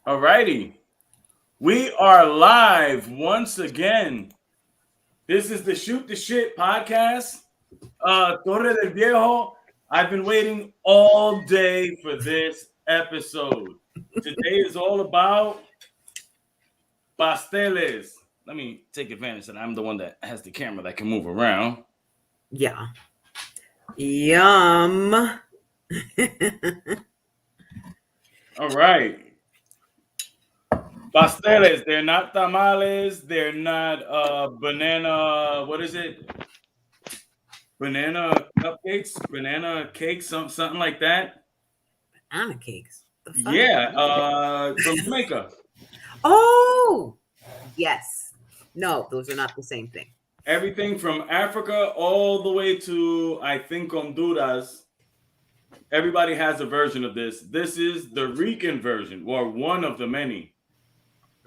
Alrighty. We are live once again. This is the Shoot the Shit podcast. Torre del Viejo. I've been waiting all day for this episode. Today is all about pasteles. Let me take advantage that I'm the one that has the camera that can move around. Yeah. Yum. All right. Pasteles, they're not tamales, they're not banana, what is it? Banana cupcakes, banana cakes, something like that. Banana cakes. Yeah, from Jamaica. Oh, yes. No, those are not the same thing. Everything from Africa all the way to, I think, Honduras. Everybody has a version of this. This is the Rican version, or one of the many.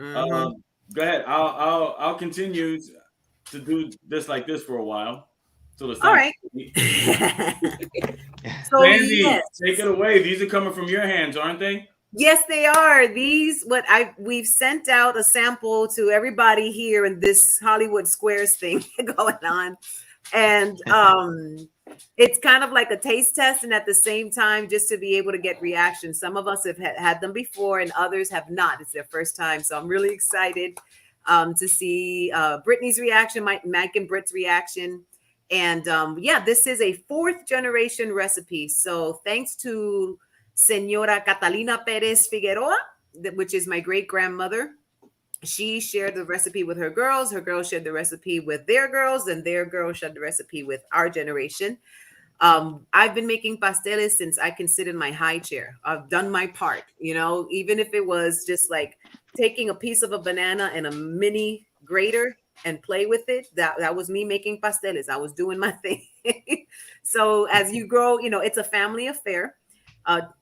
Mm-hmm. Go ahead. I'll continue to do this like this for a while. So the All sound. right. So Sandy, yes. take it away. These are coming from your hands, aren't they? Yes, they are. We've sent out a sample to everybody here in this Hollywood Squares thing going on. And it's kind of like a taste test, and at the same time, just to be able to get reactions. Some of us have had them before, and others have not. It's their first time, so I'm really excited to see Brittany's reaction, Mike and Britt's reaction, and this is a 4th generation recipe. So thanks to Senora Catalina Perez Figueroa, which is my great grandmother. She shared the recipe with her girls. Her girls shared the recipe with their girls, and their girls shared the recipe with our generation. I've been making pasteles since I can sit in my high chair. I've done my part, even if it was just like taking a piece of a banana and a mini grater and play with it. That was me making pasteles. I was doing my thing. So as you grow, it's a family affair.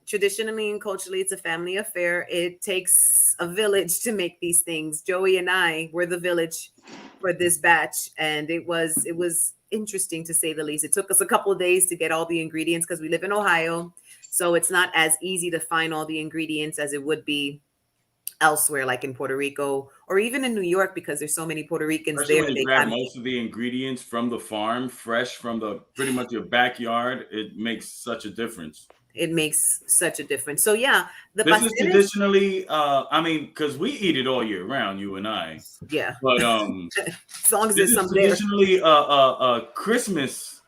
Traditionally and culturally, it's a family affair. It takes a village to make these things. Joey and I were the village for this batch, and it was interesting to say the least. It took us a couple of days to get all the ingredients because we live in Ohio, so it's not as easy to find all the ingredients as it would be elsewhere, like in Puerto Rico or even in New York, because there's so many Puerto Ricans Especially there. when you grab most of the ingredients from the farm, fresh from the pretty much your backyard, it makes such a difference. It makes such a difference. So yeah, this is traditionally, because we eat it all year round, you and I. Yeah. But as long as this there's is some traditionally a Christmas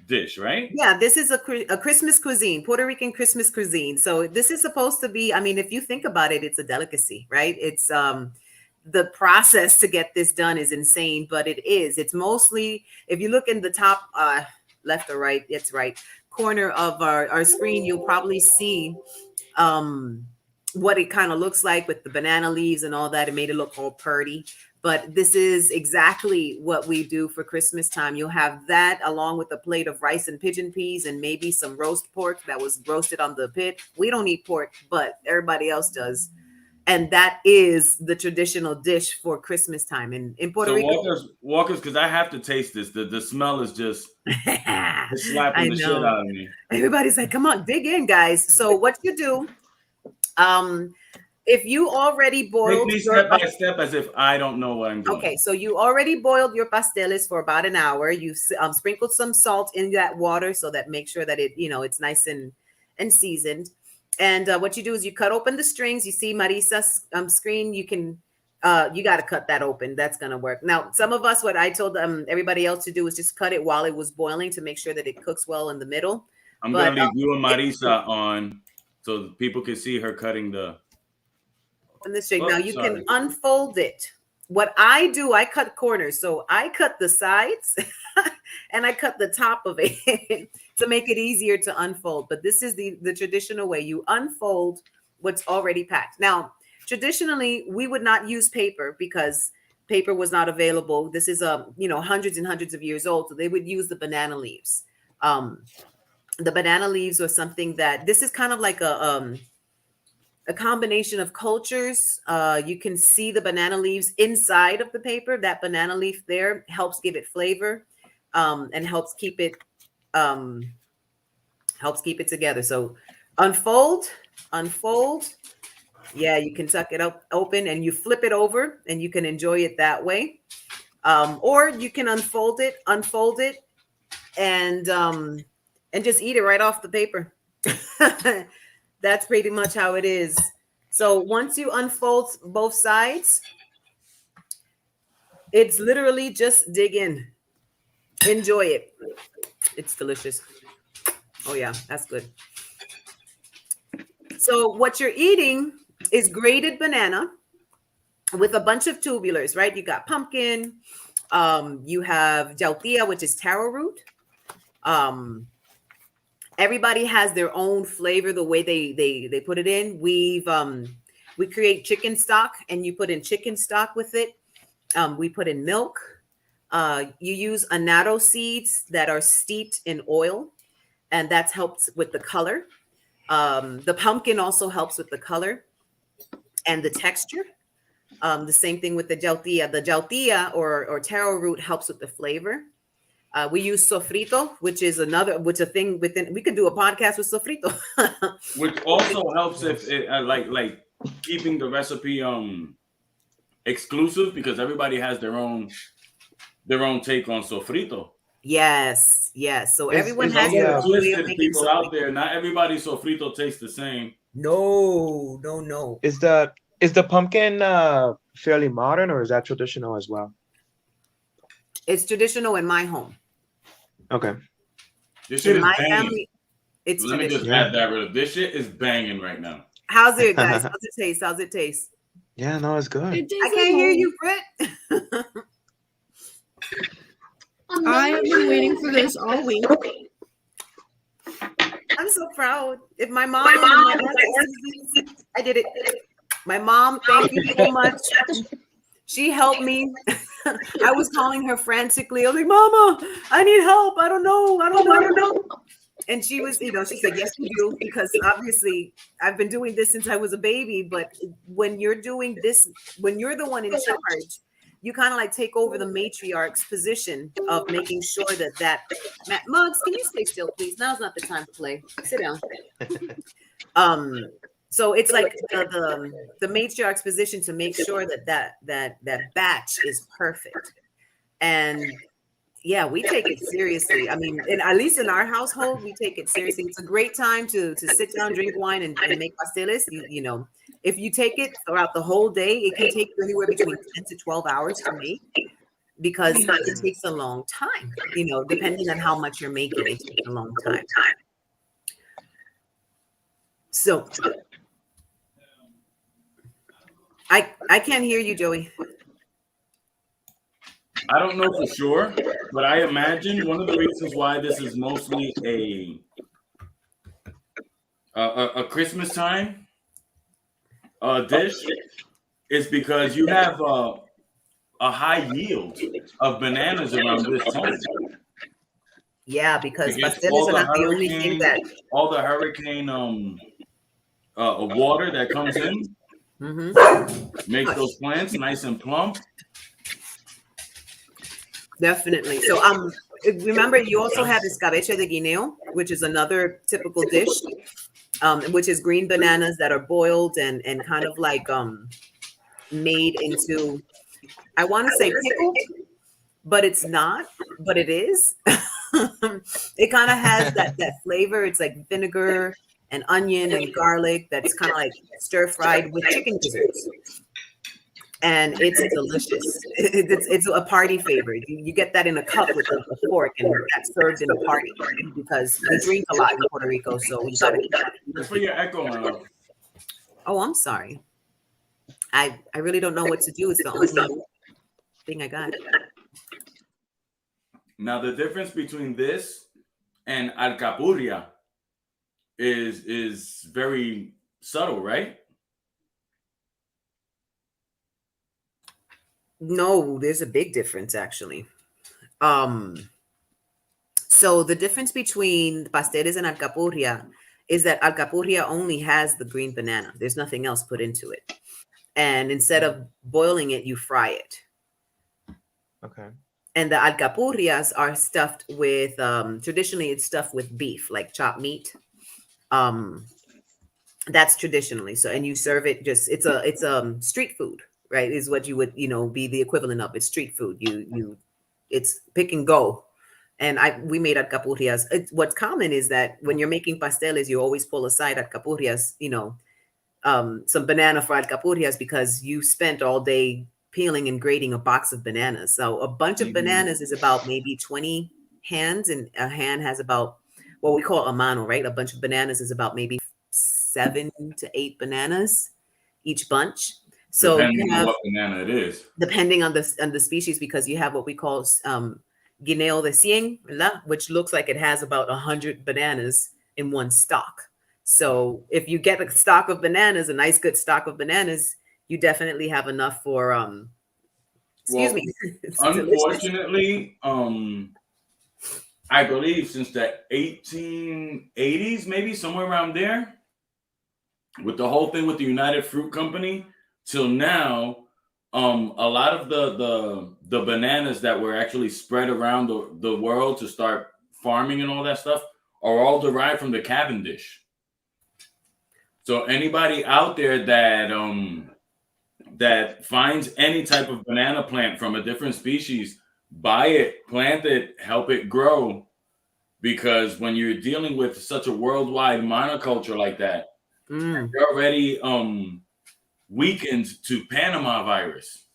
dish, right? Yeah, this is a Christmas cuisine, Puerto Rican Christmas cuisine. So this is supposed to be, if you think about it, it's a delicacy, right? It's the process to get this done is insane, but it's mostly, if you look in the top left or right, it's right corner of our screen, you'll probably see what it kind of looks like with the banana leaves and all that. It made it look all pretty. But this is exactly what we do for Christmas time. You'll have that along with a plate of rice and pigeon peas and maybe some roast pork that was roasted on the pit. We don't eat pork, but everybody else does. And that is the traditional dish for Christmas time in Puerto Rico. Walkers, because I have to taste this. The smell is just slapping the shit out of me. Everybody's like, come on, dig in, guys. So what you do, if you already boiled, take me step by step as if I don't know what I'm doing. Okay, so you already boiled your pasteles for about an hour. You sprinkled some salt in that water so that make sure that it's nice and seasoned. And what you do is you cut open the strings. You see Marisa's screen. You can you got to cut that open. That's gonna work. Now, some of us, what I told everybody else to do is just cut it while it was boiling to make sure that it cooks well in the middle. I'm gonna leave you and Marisa on so people can see her cutting the. On the string. Now you can unfold it. What I do, I cut corners. So I cut the sides and I cut the top of it to make it easier to unfold. But this is the traditional way. You unfold what's already packed. Now, traditionally, we would not use paper because paper was not available. This is hundreds and hundreds of years old. So they would use the banana leaves. The banana leaves was something that this is kind of like a combination of cultures. You can see the banana leaves inside of the paper. That banana leaf there helps give it flavor and helps keep it together. So unfold unfold. Yeah, you can tuck it up open and you flip it over and you can enjoy it that way. Or you can unfold it, and just eat it right off the paper. That's pretty much how it is. So once you unfold both sides, it's literally just dig in. Enjoy it. It's delicious. Oh yeah, that's good. So what you're eating is grated banana with a bunch of tubulars, right? You got pumpkin, you have jautía, which is taro root. Everybody has their own flavor, the way they put it in. We create chicken stock, and you put in chicken stock with it. We put in milk. You use annatto seeds that are steeped in oil, and that's helped with the color. The pumpkin also helps with the color and the texture. The same thing with the jautía. The jautía or taro root helps with the flavor. We use sofrito, which is a thing within. We could do a podcast with sofrito, which also helps if it, like keeping the recipe exclusive, because everybody has their own take on sofrito. Yes. So everyone has their own way of making people sofrito out there. Not everybody's sofrito tastes the same. No. Is the pumpkin fairly modern, or is that traditional as well? It's traditional in my home. Okay. This shit in is my banging. family, it's Let me just add that rid of this shit is banging right now. How's it, guys? How's it taste? Yeah, no, it's good. I can't hear you, Britt. I have been waiting for this all week. I'm so proud. If my mom, I did it. My mom, thank you so much. She helped me. I was calling her frantically. I was like, Mama, I need help. I don't know. And she was, she said, yes, you do. Because obviously I've been doing this since I was a baby. But when you're doing this, when you're the one in charge, you kind of like take over the matriarch's position of making sure that Matt Muggs, can you stay still, please? Now's not the time to play. Sit down. So it's like the matriarch's position to make sure that batch is perfect. And yeah, we take it seriously. I mean, at least in our household, we take it seriously. It's a great time to sit down, drink wine, and make pasteles. If you take it throughout the whole day, it can take you anywhere between 10 to 12 hours to make, because it takes a long time. Depending on how much you're making, it takes a long time. So I can't hear you, Joey. I don't know for sure, but I imagine one of the reasons why this is mostly a Christmas time dish is because you have a high yield of bananas around this time. Yeah, because pasteles are not the only thing that all the hurricane water that comes in makes those plants nice and plump. Definitely. So remember, you also have escabeche de guineo, which is another typical dish, which is green bananas that are boiled and kind of like made into, I want to say pickled, but it's not, but it is. It kind of has that flavor. It's like vinegar and onion and garlic that's kind of like stir fried with chicken gizzards. And it's delicious. It's a party favorite. You get that in a cup with a fork, and that's served in a party because we drink a lot in Puerto Rico. So we gotta eat that. That's for your echo, my love. Oh, I'm sorry. I really don't know what to do. It's the only thing I got. Now the difference between this and alcapurria is very subtle, right? No, there's a big difference actually. So the difference between pasteles and alcapurria is that alcapurria only has the green banana. There's nothing else put into it. And instead of boiling it, you fry it. Okay. And the alcapurrias are stuffed with, traditionally it's stuffed with beef, like chopped meat. That's traditionally so, and you serve it just it's street food, right? Is what you would be the equivalent of. It's street food. It's pick and go. And we made alcapurrias. What's common is that when you're making pasteles, you always pull aside alcapurrias, some banana for alcapurrias because you spent all day peeling and grating a box of bananas. So a bunch of bananas is about maybe 20 hands, and a hand has about what we call a mano, right? A bunch of bananas is about maybe 7 to 8 bananas each bunch. So depending on what banana it is, depending on the species, because you have what we call guineo de cien, which looks like it has about 100 bananas in one stalk. So if you get a stalk of bananas, a nice good stock of bananas, you definitely have enough for excuse me. Unfortunately, I believe since the 1880s, maybe somewhere around there, with the whole thing with the United Fruit Company till now, a lot of the bananas that were actually spread around the world to start farming and all that stuff are all derived from the Cavendish. So anybody out there that finds any type of banana plant from a different species, buy it, plant it, help it grow, because when you're dealing with such a worldwide monoculture like that, you're already weakened to Panama virus.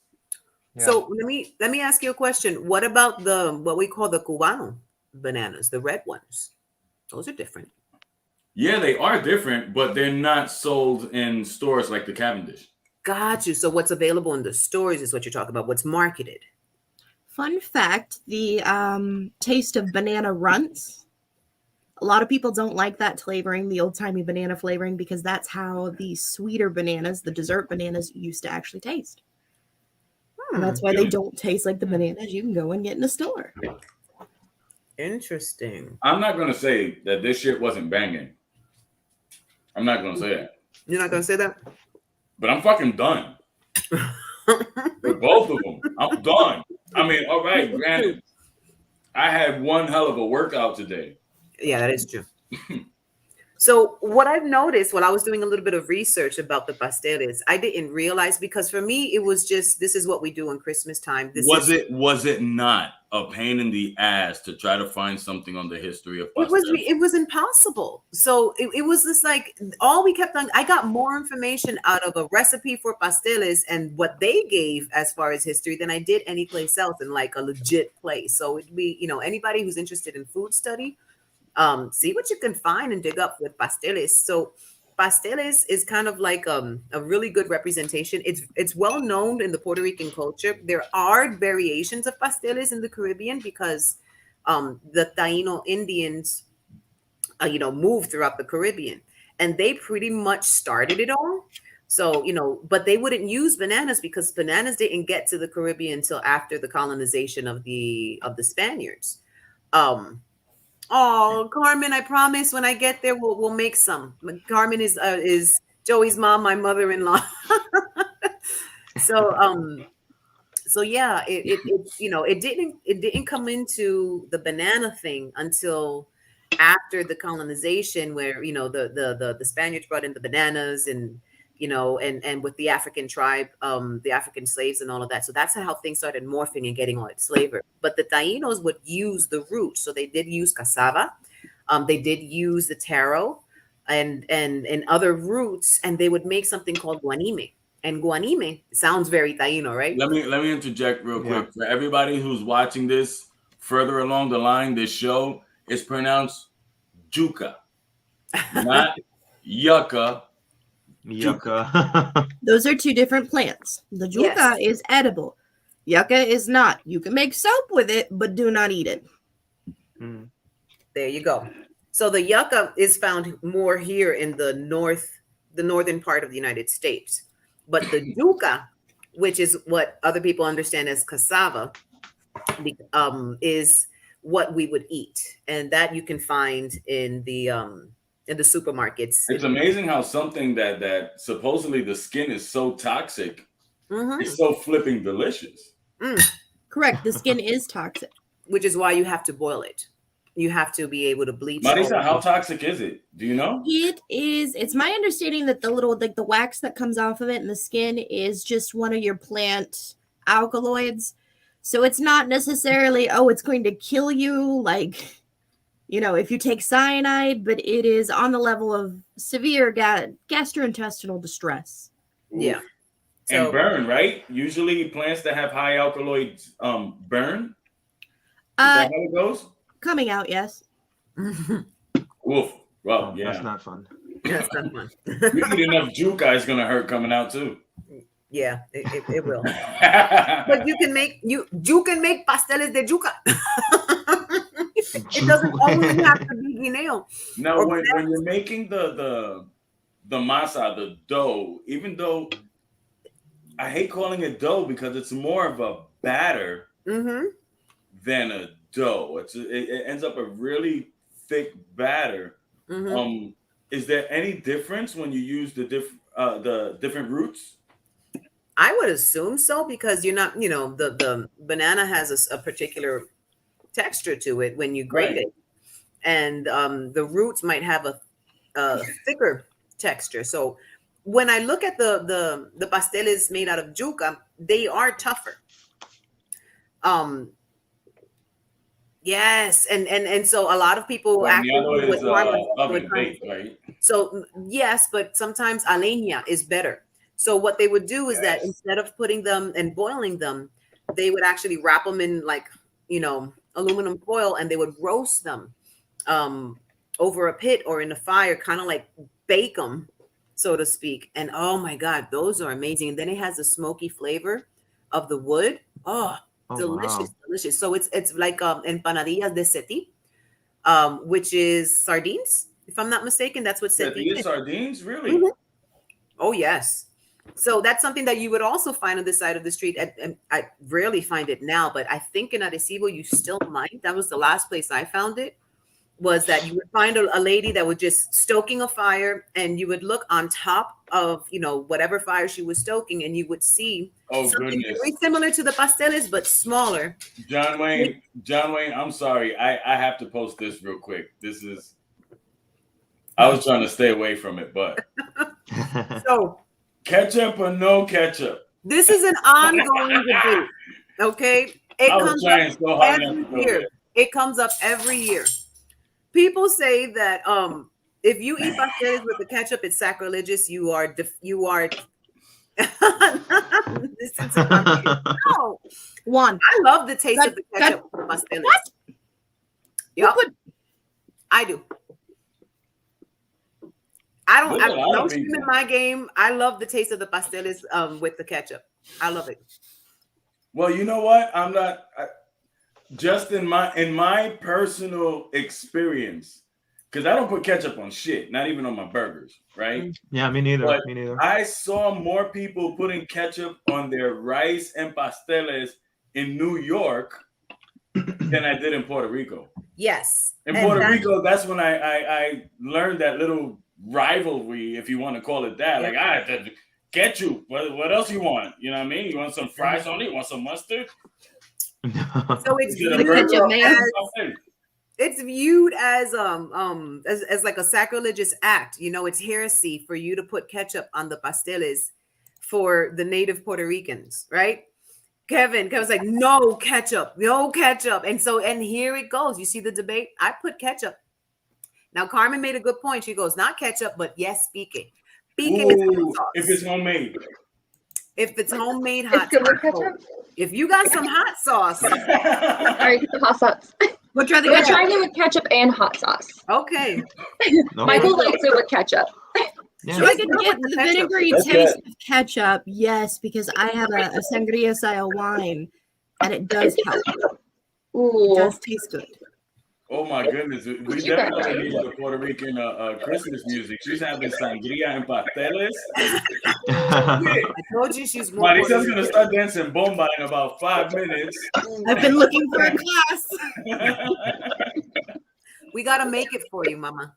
Yeah. So let me ask you a question. What about what we call the Cubano bananas, the red ones? Those are different. Yeah, they are different, but they're not sold in stores like the Cavendish. Got you. So what's available in the stores is what you're talking about. What's marketed? Fun fact, the taste of banana runts. A lot of people don't like that flavoring, the old-timey banana flavoring, because that's how the sweeter bananas, the dessert bananas, used to actually taste. And that's why they don't taste like the bananas you can go and get in a store. Interesting. I'm not going to say that this shit wasn't banging. I'm not going to say that. You're not going to say that? But I'm fucking done. With both of them. I'm done. I mean, all right, granted, I had one hell of a workout today. Yeah, that is true. So what I've noticed while I was doing a little bit of research about the pasteles, I didn't realize, because for me, it was just, this is what we do on Christmas time. Was it not a pain in the ass to try to find something on the history of pasteles? It was impossible. So it was just like, all we kept on, I got more information out of a recipe for pasteles and what they gave as far as history than I did any place else in like a legit place. So it'd be, anybody who's interested in food study, see what you can find and dig up with pasteles. So pasteles is kind of like a really good representation. It's well known in the Puerto Rican culture. There are variations of pasteles in the Caribbean because the Taino Indians, moved throughout the Caribbean, and they pretty much started it all. So, but they wouldn't use bananas because bananas didn't get to the Caribbean until after the colonization of the Spaniards. Oh, Carmen, I promise when I get there, we'll make some. Carmen is Joey's mom, my mother-in-law. So yeah, it didn't come into the banana thing until after the colonization, where the Spaniards brought in the bananas and and with the African tribe, the African slaves and all of that. So that's how things started morphing and getting all its flavor. But the Tainos would use the root. So they did use cassava. They did use the taro and other roots, and they would make something called guanime. And guanime sounds very Taino, right? Let me interject real quick. For everybody who's watching this further along the line, this show is pronounced yuca, not yucca. Yucca. Those are two different plants. The yucca is edible. Yucca is not. You can make soap with it, but do not eat it. There you go. So the yucca is found more here in the northern part of the United States. But the yuca, which is what other people understand as cassava, is what we would eat. And that you can find in the supermarkets. It's amazing how something that supposedly the skin is so toxic is so flipping delicious. Correct. The skin is toxic. Which is why you have to boil it. you have to be able to bleach. Marisa, how toxic is it? Do you know? It's my understanding that the little, like the wax that comes off of it in the skin is just one of your plant alkaloids. So it's not necessarily, oh, it's going to kill you, like, you know, if you take cyanide, but it is on the level of severe gastrointestinal distress. Yeah. And burn, right? Usually plants that have high alkaloids burn. Is that how it goes? Coming out, yes. Oof. Well, yeah. That's not fun. That's not fun. You eat enough juca, it's gonna hurt coming out too. Yeah, it will. But you can make pasteles de yuca. It doesn't always have to be guineo. Now, when you're making the masa, the dough, even though I hate calling it dough because it's more of a batter than a dough. It ends up a really thick batter. Is there any difference when you use the different roots? I would assume so, because you're not, you know, the banana has a particular texture to it when you grate it, and the roots might have a thicker texture. So when I look at the pasteles made out of yuca, they are tougher. Yes, and so a lot of people actually would oven baked, right? So yes, but sometimes a leña is better. So what they would do is that instead of putting them and boiling them, they would actually wrap them in, like, you know, aluminum foil, and they would roast them over a pit or in a fire, kind of like bake them, so to speak. And oh my God, those are amazing. And then it has the smoky flavor of the wood. Oh, delicious, wow. Delicious. So it's like empanadillas de seti, which is sardines, if I'm not mistaken. That's what seti is. Sardines, really? Oh yes. So that's something that you would also find on this side of the street. And I rarely find it now, but I think in Arecibo you still might. That was the last place I found it, was that you would find a lady that was just stoking a fire, and you would look on top of, you know, whatever fire she was stoking, and you would see something very similar to the pasteles, but smaller. John Wayne, I'm sorry. I have to post this real quick. I was trying to stay away from it, but so ketchup or no ketchup? This is an ongoing debate. Okay. It comes up every year. It comes up every year. People say that if you eat pasteles with the ketchup, it's sacrilegious. You are listen to no. One. I love the taste of the ketchup with pasteles. What? Yep. I do. I don't stream in my game. I love the taste of the pasteles with the ketchup. I love it. Well, you know what? I'm not just in my personal experience, because I don't put ketchup on shit, not even on my burgers, right? Yeah, me neither. But me neither. I saw more people putting ketchup on their rice and pasteles in New York than I did in Puerto Rico. Yes. In Puerto Rico, that's when I learned that little rivalry, if you want to call it that. Like, ketchup. What else you want? You know what I mean? You want some fries on it? You want some mustard? So it's viewed as like a sacrilegious act. You know, it's heresy for you to put ketchup on the pasteles for the native Puerto Ricans, right? Kevin's like, no ketchup. And here it goes. You see the debate? I put ketchup. Now, Carmen made a good point. She goes, not ketchup, but yes, pique. Ooh, if it's homemade. If it's homemade hot sauce. If you got some hot sauce. All right, hot sauce. Which are We're trying it with ketchup and hot sauce. Okay. Michael likes it with ketchup. Yeah. So I can get the vinegary taste of ketchup, yes, because I have a sangria style wine, and it does help. Ooh. It does taste good. Oh my goodness, we definitely need the Puerto Rican Christmas music. She's having sangria and pasteles. I told you she's more. Marisa's gonna start dancing bomba in about 5 minutes. I've been looking for a class. We gotta make it for you, Mama.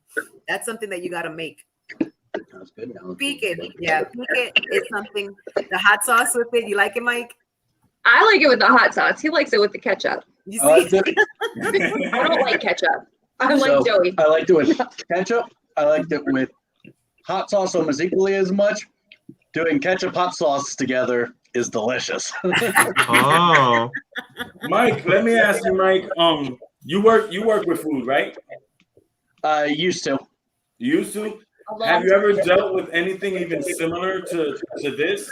That's something that you gotta make. Sounds good. Pique it, yeah. Pique it is something. The hot sauce with it. You like it, Mike? I like it with the hot sauce. He likes it with the ketchup. You I liked see? it. I don't like ketchup. I'm So, like Joey. I liked it with ketchup. I liked it with hot sauce almost equally as much. Doing ketchup hot sauce together is delicious. Oh, Mike, let me ask you, Mike. You work with food, right? I used to. You used to. A long Have you ever time. dealt with anything even similar to this?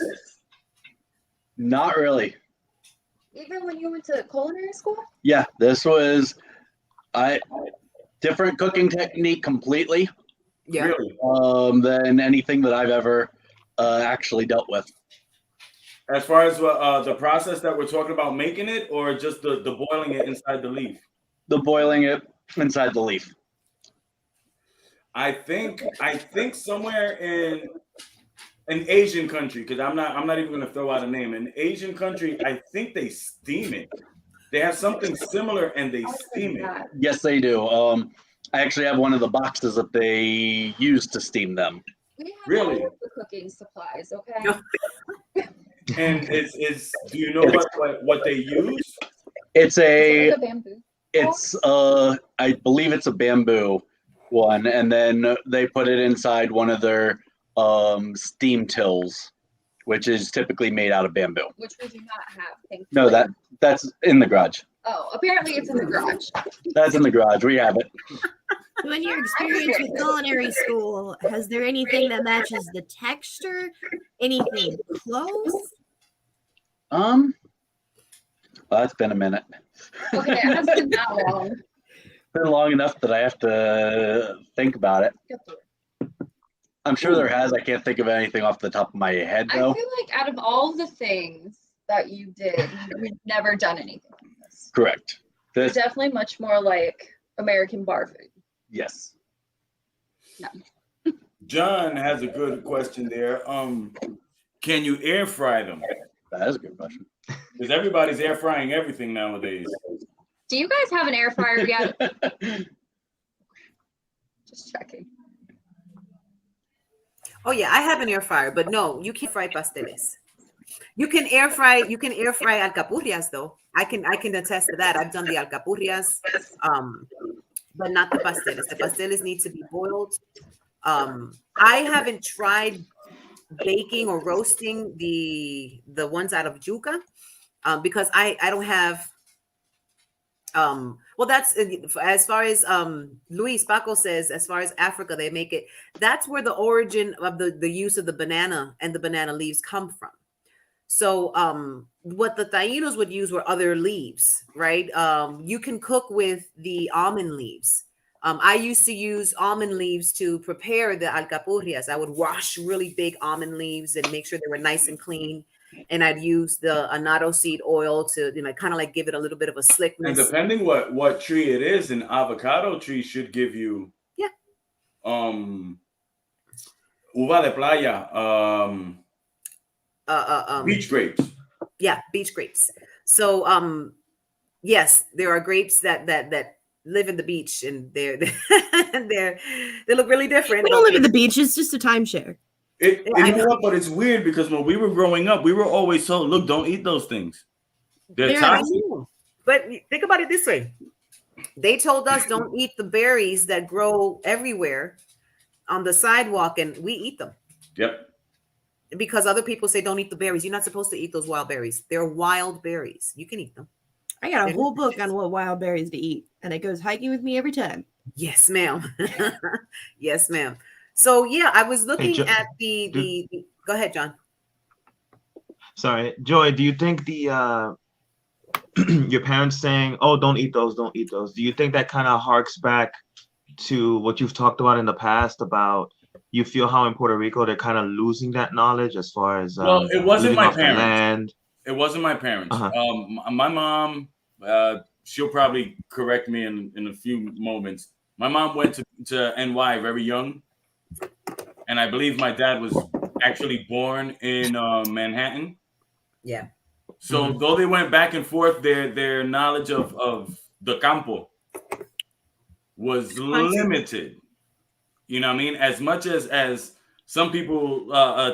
Not really. Even when you went to culinary school? Yeah, this was different cooking technique completely Yeah. Really? than anything that I've ever actually dealt with. As far as the process that we're talking about making it, or just the boiling it inside the leaf? The boiling it inside the leaf. I think somewhere in an Asian country, because I'm not even gonna throw out a name. An Asian country, I think they steam it. They have something similar and they steam it. Yes, they do. I actually have one of the boxes that they use to steam them. We have Really? all of the cooking supplies, okay? And do you know what they use? It's It's like a bamboo. I believe it's a bamboo one, and then they put it inside one of their steam tills, which is typically made out of bamboo. Which we do not have, thankfully. No, that's in the garage. Oh, apparently it's in the garage. That's in the garage. We have it. So in your experience with culinary school, has there anything that matches the texture? Anything close? Well, it's been a minute. Okay, it hasn't been that long. Been long enough that I have to think about it. I'm sure there has. I can't think of anything off the top of my head I though. feel like out of all the things that you did, we've never done anything like this. Correct. It's This, definitely much more like American bar food. yes. John has a good question there. Can you air fry them? That is a good question. Because everybody's air frying everything nowadays. Do you guys have an air fryer yet? Just checking. Oh yeah, I have an air fryer, but no, you can't fry pasteles. You can air fry alcapurrias though. I can attest to that. I've done the alcapurrias, but not the pasteles. The pasteles need to be boiled. I haven't tried baking or roasting the ones out of yuca because I don't have well, that's as far as Luis Paco says, as far as Africa, they make it. That's where the origin of the use of the banana and the banana leaves come from. So what the Tainos would use were other leaves, right? You can cook with the almond leaves. I used to use almond leaves to prepare the alcapurrias. I would wash really big almond leaves and make sure they were nice and clean. And I'd use the annatto seed oil to, kind of like give it a little bit of a And slickness. depending what tree it is, an avocado tree should give you uva de playa, beach grapes. Yeah, beach grapes. So yes, there are grapes that live in the beach, and they look really different. We don't live at the beach. It's just a timeshare. You know what? But it's weird because when we were growing up, we were always told, "Look, don't eat those things. They're Yeah, toxic." But think about it this way: they told us don't eat the berries that grow everywhere on the sidewalk, and we eat them. Yep. Because other people say don't eat the berries. You're not supposed to eat those wild berries. They're wild berries. You can eat them. I got a whole book on what wild berries to eat, and it goes hiking with me every time. Yes, ma'am. Yes, ma'am. So yeah, I was looking at the go ahead, John. sorry, Joy. Do you think the your parents saying, "Oh, don't eat those, don't eat those"? Do you think that kind of harks back to what you've talked about in the past about you feel how in Puerto Rico they're kind of losing that knowledge as far as Well, it wasn't living my off the parents. land? It wasn't my parents. Uh-huh. My mom, she'll probably correct me in a few moments. My mom went to NY very young, and I believe my dad was actually born in Manhattan. Yeah. So though they went back and forth, their knowledge of the campo was limited. You know what I mean? As much as some people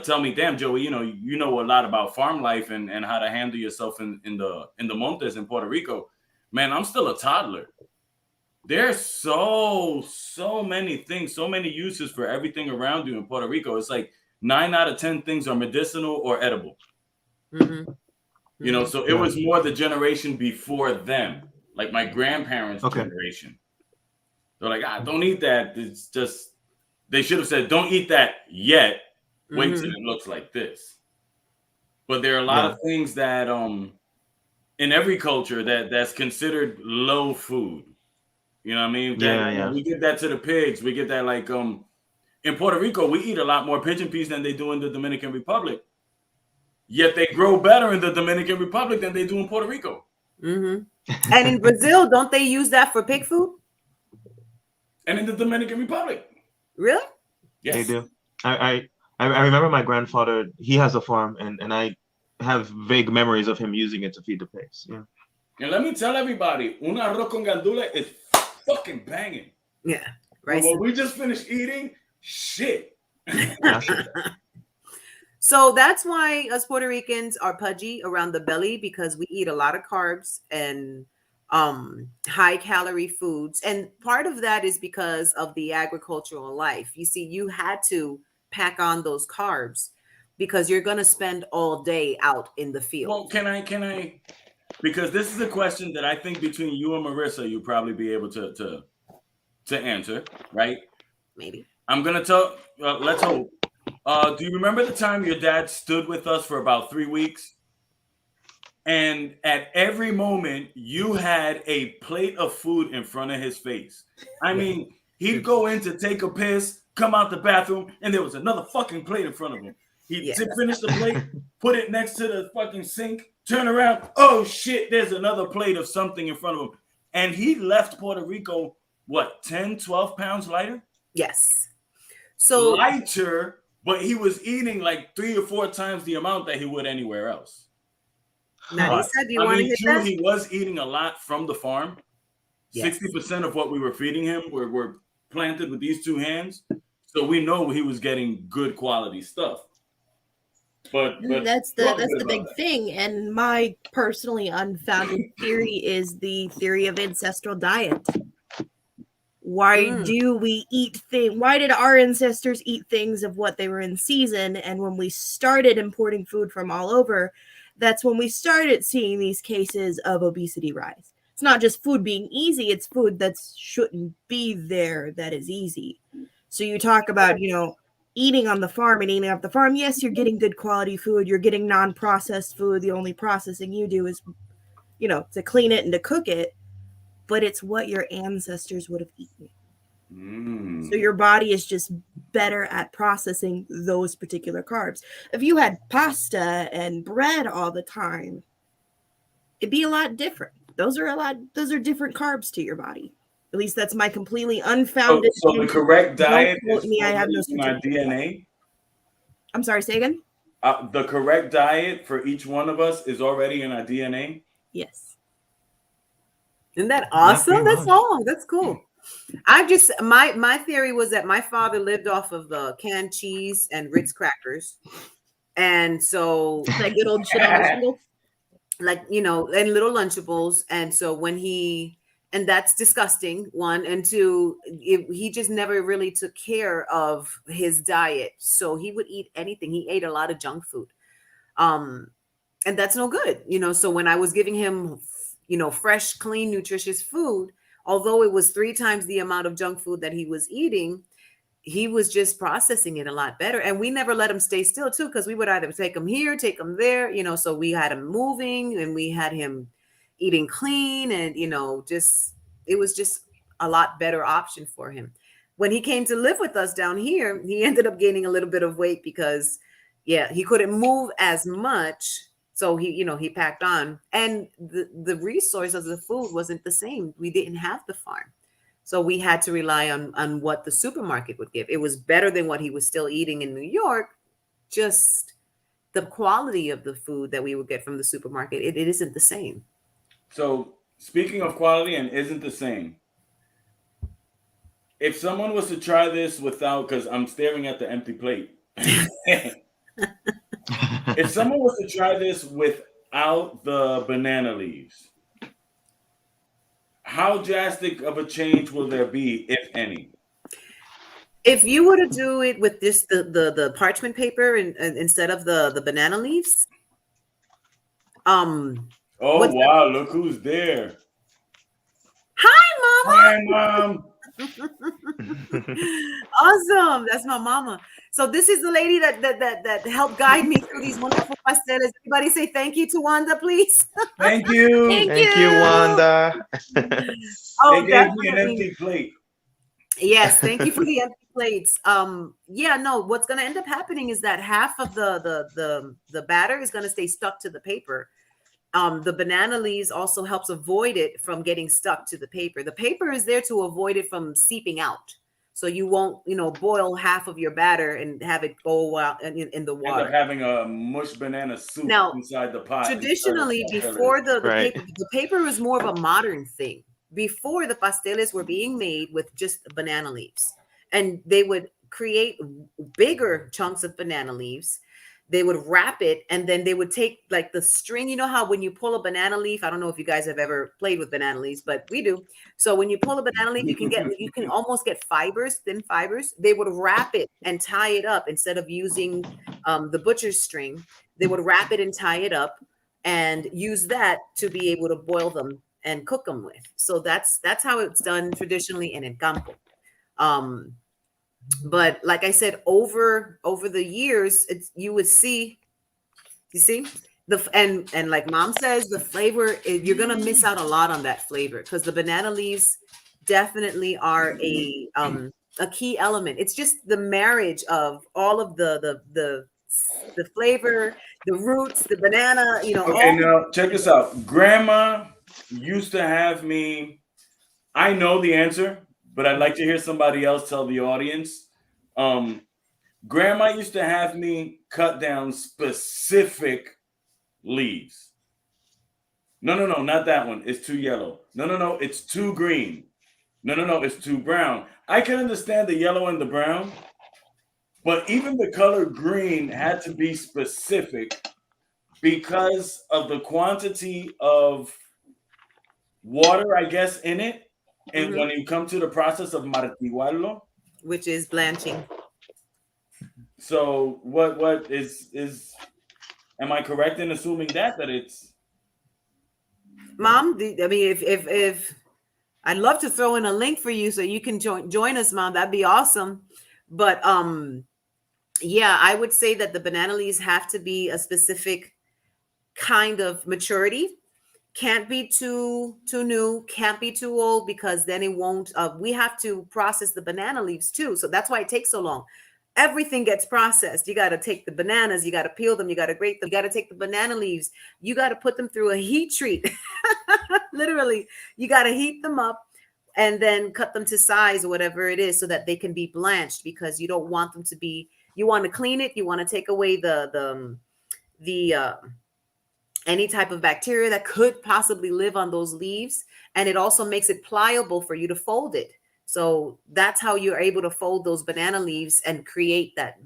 tell me, "Damn, Joey, you know a lot about farm life and how to handle yourself in the montes in Puerto Rico." Man, I'm still a toddler. There's so many things, so many uses for everything around you in Puerto Rico. It's like 9 out of 10 things are medicinal or edible. Mm-hmm. So it was more the generation before them, like my grandparents' Okay. generation. They're like, don't eat that. It's just, they should have said, don't eat that yet. Wait till it looks like this. But there are a lot of things that in every culture that's considered low food. You know what I mean? We give that to the pigs. We get that like in Puerto Rico, we eat a lot more pigeon peas than they do in the Dominican Republic. Yet they grow better in the Dominican Republic than they do in Puerto Rico. And in Brazil, don't they use that for pig food? And in the Dominican Republic. Really? Yes. They do. I remember my grandfather, he has a farm, and I have vague memories of him using it to feed the pigs. Yeah. And let me tell everybody, un arroz con gandula is fucking banging. Yeah. Right. What we just finished eating, shit. So that's why us Puerto Ricans are pudgy around the belly, because we eat a lot of carbs and high calorie foods. And part of that is because of the agricultural life. You see, you had to pack on those carbs because you're going to spend all day out in the field. Well, can I, because this is a question that I think between you and Marissa, you'll probably be able to answer, right? Maybe. I'm going to tell, let's hope. Do you remember the time your dad stood with us for about 3 weeks? And at every moment, you had a plate of food in front of his face. I mean, he'd go in to take a piss, come out the bathroom, and there was another fucking plate in front of him. He'd finish the plate, put it next to the fucking sink, turn around. Oh, shit, there's another plate of something in front of him. And he left Puerto Rico, what, 10, 12 pounds lighter? Yes. So lighter, but he was eating like 3 or 4 times the amount that he would anywhere else. Now, he said, he was eating a lot from the farm. 60% of what we were feeding him were planted with these 2 hands. So we know he was getting good quality stuff. But that's the big thing. And my personally unfounded theory is the theory of ancestral diet. Why do we eat things? Why did our ancestors eat things of what they were in season? And when we started importing food from all over, that's when we started seeing these cases of obesity rise. It's not just food being easy, it's food that shouldn't be there that is easy. So you talk about, eating on the farm and eating off the farm. Yes, you're getting good quality food. You're getting non-processed food. The only processing you do is, to clean it and to cook it. But it's what your ancestors would have eaten. So your body is just better at processing those particular carbs. If you had pasta and bread all the time, it'd be a lot different. Those are different carbs to your body. At least that's my completely unfounded. So the correct diet is I have no in our DNA. I'm sorry, say again. The correct diet for each one of us is already in our DNA. Yes. Isn't that awesome? That's all. That's cool. I just my theory was that my father lived off of the canned cheese and Ritz crackers, and so that good old shit on the shingle, and little Lunchables. And so and that's disgusting. 1 and 2, he just never really took care of his diet, so he would eat anything. He ate a lot of junk food, and that's no good. So when I was giving him fresh, clean, nutritious food, although it was 3 times the amount of junk food that he was eating, he was just processing it a lot better. And we never let him stay still too, because we would either take him here, take him there, so we had him moving and we had him eating clean, and it was just a lot better option for him. When he came to live with us down here, he ended up gaining a little bit of weight because he couldn't move as much. So he packed on, and the resource of the food wasn't the same. We didn't have the farm. So we had to rely on what the supermarket would give. It was better than what he was still eating in New York. Just the quality of the food that we would get from the supermarket, it isn't the same. So speaking of quality and isn't the same, if someone was to try this without, because I'm staring at the empty plate, If someone was to try this without the banana leaves, how drastic of a change will there be, if any? If you were to do it with this the parchment paper and instead of the banana leaves, Oh what's wow! Look who's there. Hi, Hi, Mom. awesome. That's my mama. So this is the lady that helped guide me through these wonderful pasteles. Everybody say thank you to Wanda, please. Thank you. Thank you, Wanda. Oh, They gave me an definitely. empty plate. Yes, thank you for the empty plates. Yeah, no, what's gonna end up happening is that half of the batter is gonna stay stuck to the paper. The banana leaves also helps avoid it from getting stuck to the paper. The paper is there to avoid it from seeping out. So you won't, boil half of your batter and have it go out in the End water. up having a mush banana soup Now, inside the pot. Traditionally, instead of before the Right. paper, the paper was more of a modern thing. Before, the pasteles were being made with just banana leaves, and they would create bigger chunks of banana leaves. They would wrap it, and then they would take like the string. You know how when you pull a banana leaf, I don't know if you guys have ever played with banana leaves, but we do. So when you pull a banana leaf, you can almost get fibers, thin fibers. They would wrap it and tie it up instead of using the butcher's string. They would wrap it and tie it up and use that to be able to boil them and cook them with. So that's how it's done traditionally in El Campo. But like I said, over the years, you would see, and like Mom says, the flavor, you're gonna miss out a lot on that flavor because the banana leaves definitely are a key element. It's just the marriage of all of the flavor, the roots, the banana, Okay, all. now check this out. Grandma used to have me. I know the answer, but I'd like to hear somebody else tell the audience. Grandma used to have me cut down specific leaves. No, not that one. It's too yellow. No, it's too green. No, it's too brown. I can understand the yellow and the brown, but even the color green had to be specific because of the quantity of water, I guess, in it. And when you come to the process of martiguarlo, which is blanching. So what is am I correct in assuming that it's Mom? I mean, if I'd love to throw in a link for you so you can join us, Mom. That'd be awesome. But yeah, I would say that the banana leaves have to be a specific kind of maturity. Can't be too new, can't be too old, because then it won't. We have to process the banana leaves too, so that's why it takes so long. Everything gets processed. You got to take the bananas, you got to peel them, you got to grate them, you got to take the banana leaves, you got to put them through a heat treat. Literally, you got to heat them up and then cut them to size or whatever it is so that they can be blanched, because you don't want them to be. You want to clean it. You want to take away the any type of bacteria that could possibly live on those leaves, and it also makes it pliable for you to fold it. So that's how you're able to fold those banana leaves and create that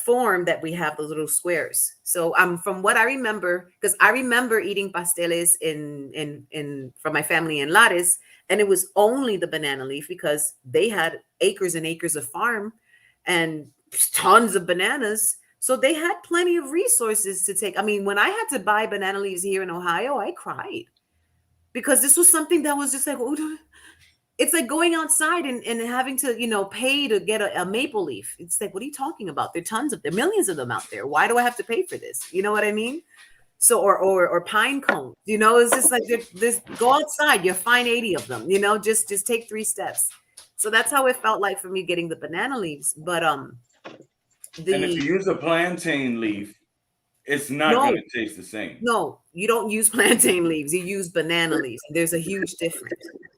form that we have, those little squares. So from what I remember, because I remember eating pasteles in from my family in Lares, and it was only the banana leaf because they had acres and acres of farm and tons of bananas. So they had plenty of resources to take. I mean, when I had to buy banana leaves here in Ohio, I cried because this was something that was just like, oh, it's like going outside and having to, pay to get a maple leaf. It's like, what are you talking about? There are millions of them out there. Why do I have to pay for this? You know what I mean? So, or pine cones, it's just like, this, go outside, you'll find 80 of them, just take 3 steps. So that's how it felt like for me getting the banana leaves. But, and if you use a plantain leaf, it's not going to taste the same. No, you don't use plantain leaves. You use banana leaves. There's a huge difference.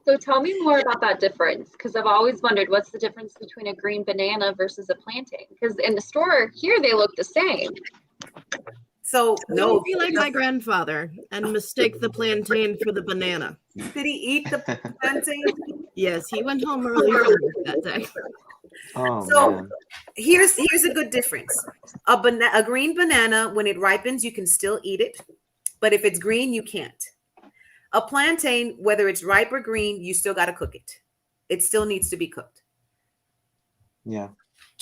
So tell me more about that difference, because I've always wondered what's the difference between a green banana versus a plantain. Because in the store here, they look the same. So Don't be like my grandfather and mistake the plantain for the banana. Did he eat the plantain? Yes, he went home early from work that day. Oh So man. here's a good difference. A green banana, when it ripens, you can still eat it, but if it's green, you can't. A plantain, whether it's ripe or green, you still got to cook it. It still needs to be cooked. Yeah.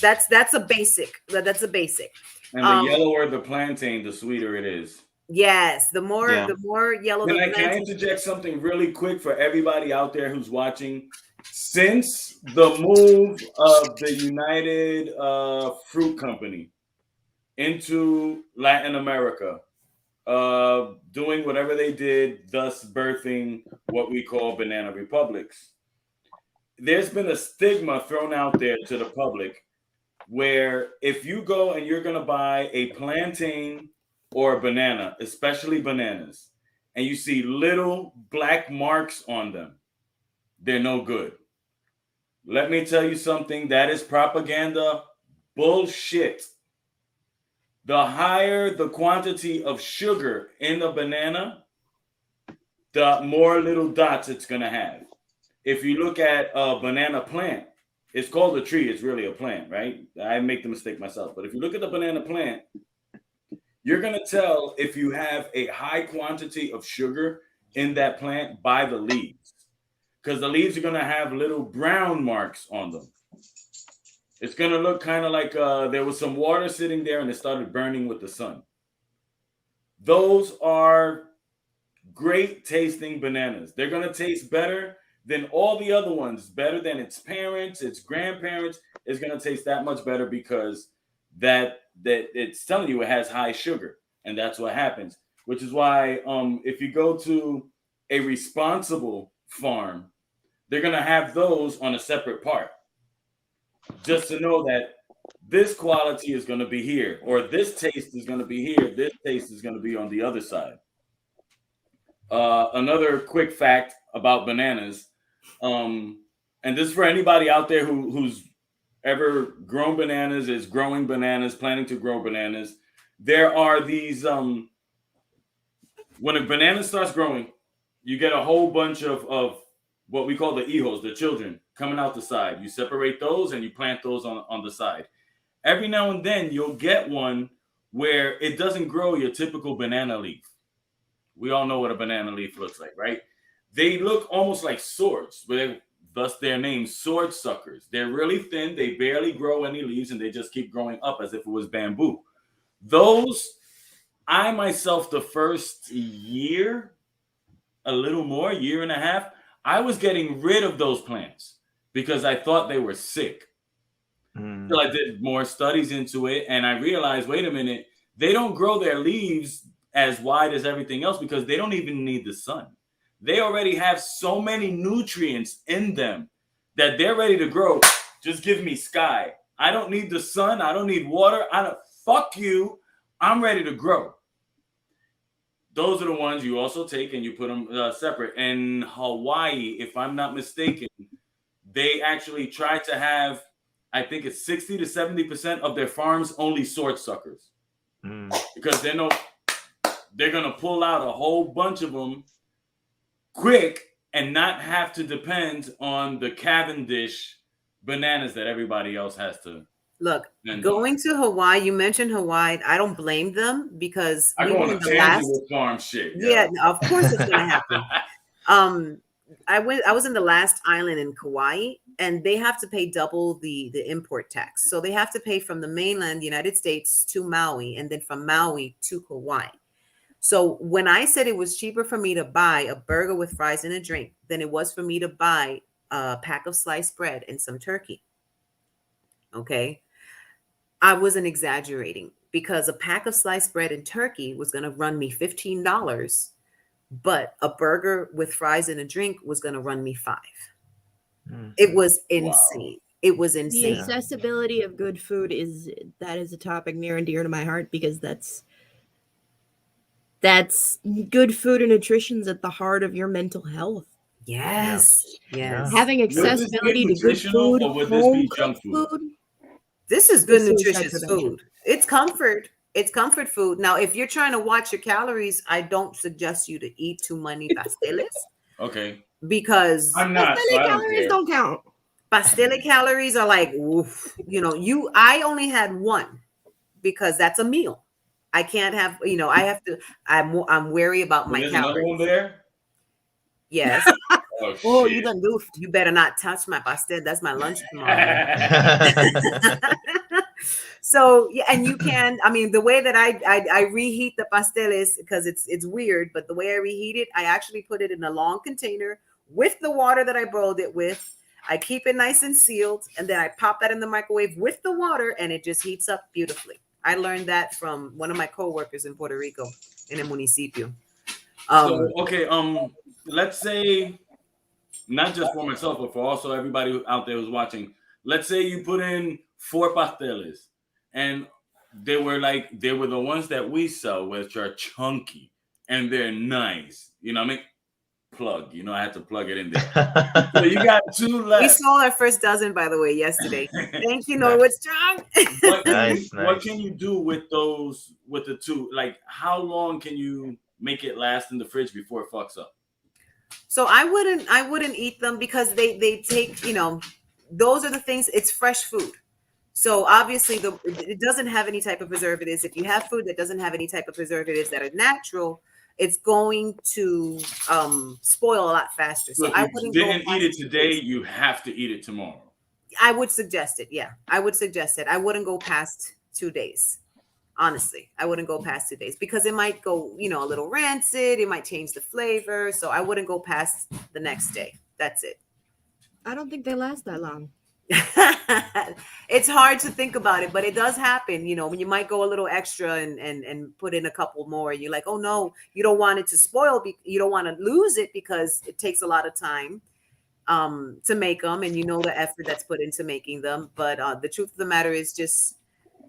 That's a basic. That's a basic. And the yellower the plantain, the sweeter it is. Yes, the more yellow the Can I plantain. interject something really quick for everybody out there who's watching? Since the move of the United Fruit Company into Latin America, doing whatever they did, thus birthing what we call banana republics, there's been a stigma thrown out there to the public where if you go and you're going to buy a plantain or a banana, especially bananas, and you see little black marks on them, they're no good. Let me tell you something, that is propaganda bullshit. The higher the quantity of sugar in the banana, the more little dots it's going to have. If you look at a banana plant, it's called a tree. It's really a plant, right? I make the mistake myself. But if you look at the banana plant, you're going to tell if you have a high quantity of sugar in that plant by the leaves. Because the leaves are going to have little brown marks on them. It's going to look kind of like there was some water sitting there and it started burning with the sun. Those are great tasting bananas. They're going to taste better than all the other ones, better than its parents, its grandparents. It's going to taste that much better because that it's telling you it has high sugar, and that's what happens. Which is why if you go to a responsible farm, they're going to have those on a separate part, just to know that this quality is going to be here, or this taste is going to be here, this taste is going to be on the other side. Another quick fact about bananas, and this is for anybody out there who's ever grown bananas, is growing bananas, planning to grow bananas. There are these, when a banana starts growing, you get a whole bunch of what we call the hijos, the children, coming out the side. You separate those and you plant those on the side. Every now and then you'll get one where it doesn't grow your typical banana leaf. We all know what a banana leaf looks like, right? They look almost like swords, thus their name, sword suckers. They're really thin. They barely grow any leaves, and they just keep growing up as if it was bamboo. Those, I myself, the first year, a little more, year and a half, I was getting rid of those plants because I thought they were sick. So I did more studies into it, and I realized, wait a minute, they don't grow their leaves as wide as everything else because they don't even need the sun. They already have so many nutrients in them that they're ready to grow. Just give me sky. I don't need the sun. I don't need water. Fuck you. I'm ready to grow. Those are the ones you also take and you put them separate. In Hawaii, if I'm not mistaken, they actually try to have, I think it's 60 to 70% of their farms only sword suckers. Because they know they're going to pull out a whole bunch of them quick and not have to depend on the Cavendish bananas that everybody else has to. Look, going to Hawaii, you mentioned Hawaii. I don't blame them because I go on a tangent with farm shit. Yeah, of course it's going to happen. I was in the last island in Kauai, and they have to pay double the import tax. So they have to pay from the mainland United States to Maui, and then from Maui to Kauai. So when I said it was cheaper for me to buy a burger with fries and a drink than it was for me to buy a pack of sliced bread and some turkey. Okay. I wasn't exaggerating because a pack of sliced bread and turkey was going to run me $15, but a burger with fries and a drink was going to run me $5. It was insane. Wow. It was insane. The accessibility of good food is a topic near and dear to my heart because that's good food and nutrition's at the heart of your mental health. Yes. Yes. Having accessibility to good food, or would this be junk food? This is good nutritious food. It's comfort. It's comfort food. Now, if you're trying to watch your calories, I don't suggest you to eat too many pasteles. Okay. Because I'm not. Calories don't count. Pastele calories are like, oof, I only had one because that's a meal. I can't have, I have to, I'm wary about But my there's another one calories. there. Yes. Oh, Oh, shit. you done goofed. You better not touch my pastel. That's my lunch tomorrow. So yeah, and you can. I mean, the way that I reheat the pasteles, because it's weird, but the way I reheat it, I actually put it in a long container with the water that I boiled it with. I keep it nice and sealed, and then I pop that in the microwave with the water, and it just heats up beautifully. I learned that from one of my coworkers in Puerto Rico, in a municipio. So okay, let's say not just for myself, but for also everybody out there who's watching. Let's say you put in 4 pasteles, and they were the ones that we sell, which are chunky and they're nice. I mean, plug. I had to plug it in there. So you got 2 We left. sold our first dozen, by the way, yesterday. Thank you, Norwood Strong. What can you do with those, with the 2? Like, how long can you make it last in the fridge before it fucks up? So I wouldn't eat them because they take, those are the things, it's fresh food. So obviously it doesn't have any type of preservatives. If you have food that doesn't have any type of preservatives that are natural, it's going to spoil a lot faster. So So I if you wouldn't didn't go eat it past 2 today, days. you have to eat it tomorrow. I would suggest it. Yeah, I would suggest it. I wouldn't go past 2 days. Honestly, I wouldn't go past 2 days because it might go, a little rancid. It might change the flavor. So I wouldn't go past the next day. That's it. I don't think they last that long. It's hard to think about it, but it does happen. When you might go a little extra and put in a couple more, you're like, oh no, you don't want it to spoil. You don't want to lose it because it takes a lot of time to make them, and the effort that's put into making them. But the truth of the matter is just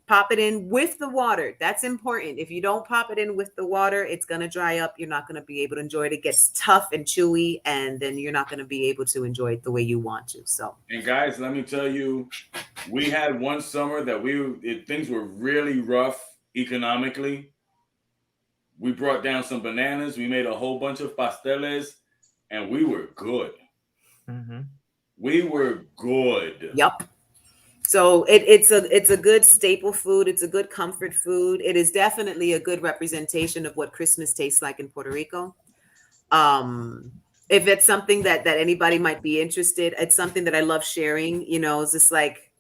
pop it in with the water. That's important. If you don't pop it in with the water, it's going to dry up. You're not going to be able to enjoy it. It gets tough and chewy, and then you're not going to be able to enjoy it the way you want to. So, and guys, let me tell you, we had one summer that things were really rough economically. We brought down some bananas. We made a whole bunch of pasteles, and we were good. Mm-hmm. We were good. yep. So it's a good staple food. It's a good comfort food. It is definitely a good representation of what Christmas tastes like in Puerto Rico. If it's something that anybody might be interested, it's something that I love sharing. It's just like,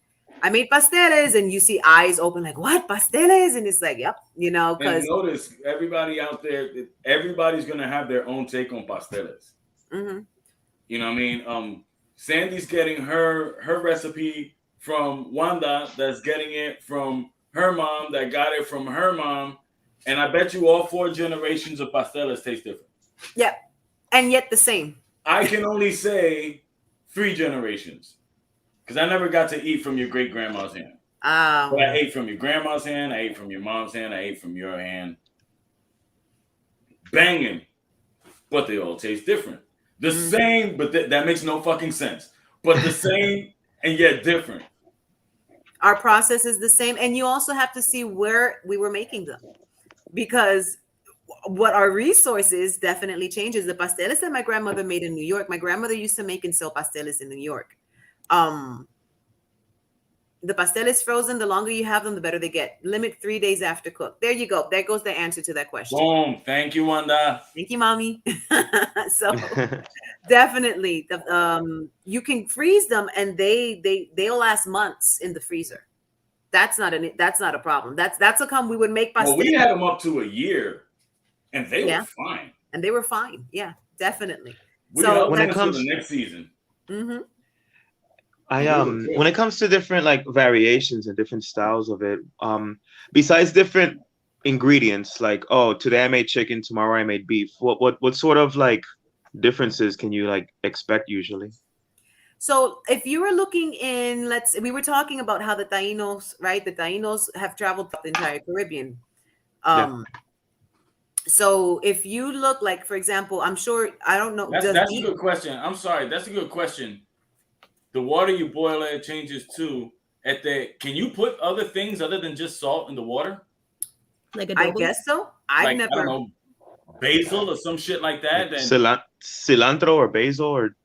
I made pasteles, and you see eyes open like, what, pasteles? And it's like, yep, And because notice, everybody out there, everybody's gonna have their own take on pasteles. mm-hmm. You know what I mean? Sandy's getting her recipe from Wanda, that's getting it from her mom, that got it from her mom, and I bet you all 4 generations of pasteles taste different. Yeah, and yet the same. I can only say 3 generations, because I never got to eat from your great grandma's hand. But I ate from your grandma's hand, I ate from your mom's hand, I ate from your hand. Banging, but they all taste different. The same, but that makes no fucking sense. But the same and yet different. Our process is the same, and you also have to see where we were making them, because what our resources definitely changes. The pasteles that my grandmother made in New York, my grandmother used to make and sell pasteles in New York. The pasteles frozen, the longer you have them, the better they get. Limit 3 days after cook. There you go. There goes the answer to that question. Boom. Thank you, Wanda. Thank you, mommy. So definitely, you can freeze them, and they'll last months in the freezer. That's not a problem. That's how come we would make pasteles. Well, we had them up to a year, and they were fine. And they were fine. Yeah, definitely. So when it comes to the next season. Mm-hmm. When it comes to different like variations and different styles of it, besides different ingredients, like, oh, today I made chicken, tomorrow I made beef, what sort of like differences can you like expect usually? So if you were looking in, we were talking about how the Tainos, right? The Tainos have traveled throughout the entire Caribbean. So if you look, like, for example, I'm sure, I don't know. That's a good question. I'm sorry. That's a good question. The water you boil it changes too. Can you put other things other than just salt in the water? Like I guess so. I've never. I don't know, basil or some shit like that. Cilantro or basil or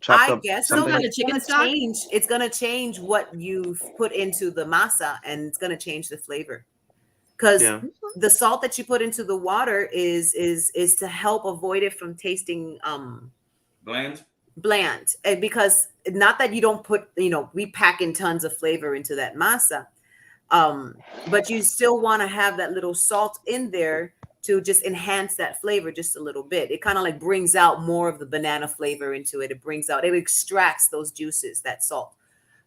chopped I up guess so, something? but Kind of chicken stock? it's gonna change what you've put into the masa, and it's gonna change the flavor. Because Yeah. the salt that you put into the water is to help avoid it from tasting bland. And because not that you don't put, we pack in tons of flavor into that masa, but you still want to have that little salt in there to just enhance that flavor just a little bit. It kind of like brings out more of the banana flavor into it. It extracts those juices, that salt.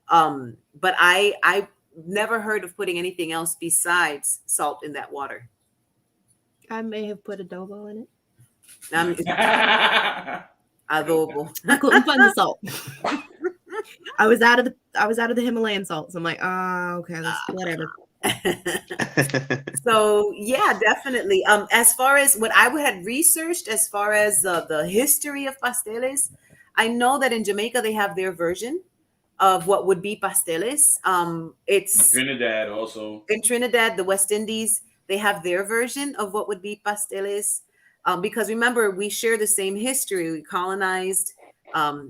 But I never heard of putting anything else besides salt in that water. I may have put adobo in it. Adobo. I couldn't find the salt. I was out of the Himalayan salt. So I'm like, okay, whatever. So yeah, definitely. As far as what I had researched, as far as the history of pasteles, I know that in Jamaica they have their version of what would be pasteles. It's Trinidad also. in Trinidad, the West Indies, they have their version of what would be pasteles. Because remember, we share the same history. We colonized,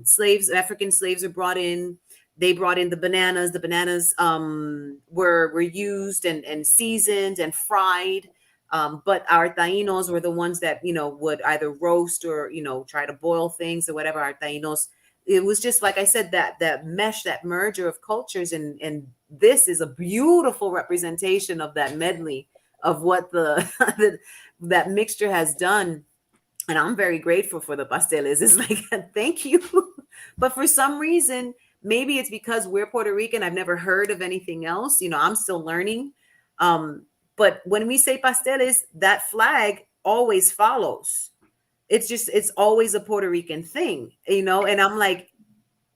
slaves, African slaves are brought in. They brought in the bananas. The bananas were used and seasoned and fried. But our Tainos were the ones that, would either roast or, try to boil things or whatever. Our Tainos, it was just, like I said, that mesh, that merger of cultures. And this is a beautiful representation of that medley of what that mixture has done. And I'm very grateful for the pasteles. It's like, thank you. But for some reason, maybe it's because we're Puerto Rican, I've never heard of anything else. I'm still learning. But when we say pasteles, that flag always follows. It's always a Puerto Rican thing, and I'm like,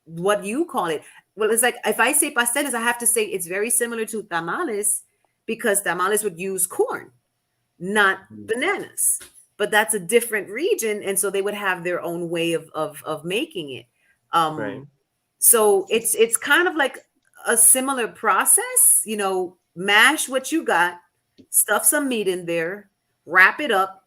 what do you call it? Well, it's like, if I say pasteles, I have to say it's very similar to tamales, because tamales would use corn, not bananas. But that's a different region, and so they would have their own way of making it. Right. So it's kind of like a similar process, mash what you got, stuff some meat in there, wrap it up,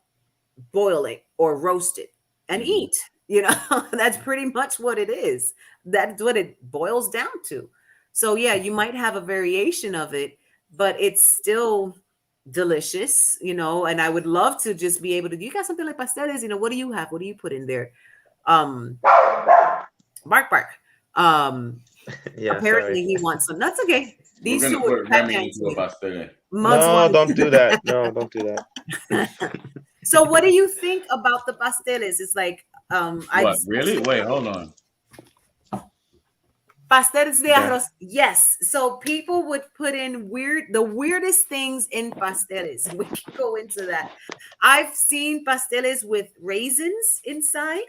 boil it or roast it, and eat. That's pretty much what it is. That's what it boils down to. So yeah, you might have a variation of it, but it's still delicious, and I would love to just be able to, you got something like pasteles, what do you have? What do you put in there? Bark. Yeah. Apparently Sorry. he wants some. That's okay. These We're two gonna were put Remy into a pastele. No, don't do that. No, don't do that. So what do you think about the pasteles? It's like What, really? Wait, hold on. Pasteles de Yeah. arroz. Yes. So people would put in the weirdest things in pasteles. We can go into that. I've seen pasteles with raisins inside.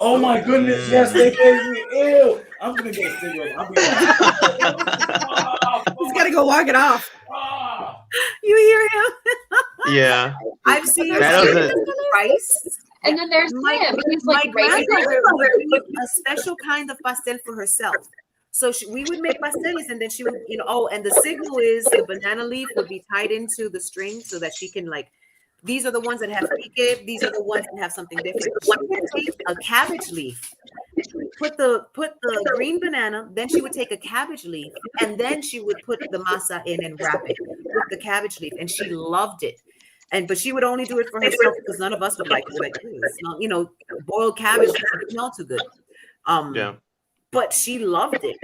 Oh my goodness, yes, they gave me. Ew. I'm gonna get a cigarette. I'll be back. He's got to go walk it off. You hear him? Yeah. I've seen That doesn't- rice. And then there's him. He's My like raising. grandmother would make a special kind of pastel for herself. So we would make pasteles, and then she would, and the signal is the banana leaf would be tied into the string so that she can, these are the ones that have pique, these are the ones that have something different. She would take a cabbage leaf, put the green banana, then she would take a cabbage leaf, and then she would put the masa in and wrap it with the cabbage leaf, and she loved it. But she would only do it for herself because none of us would like it. Like, it's not, boiled cabbage doesn't smell too good. Yeah. But she loved it.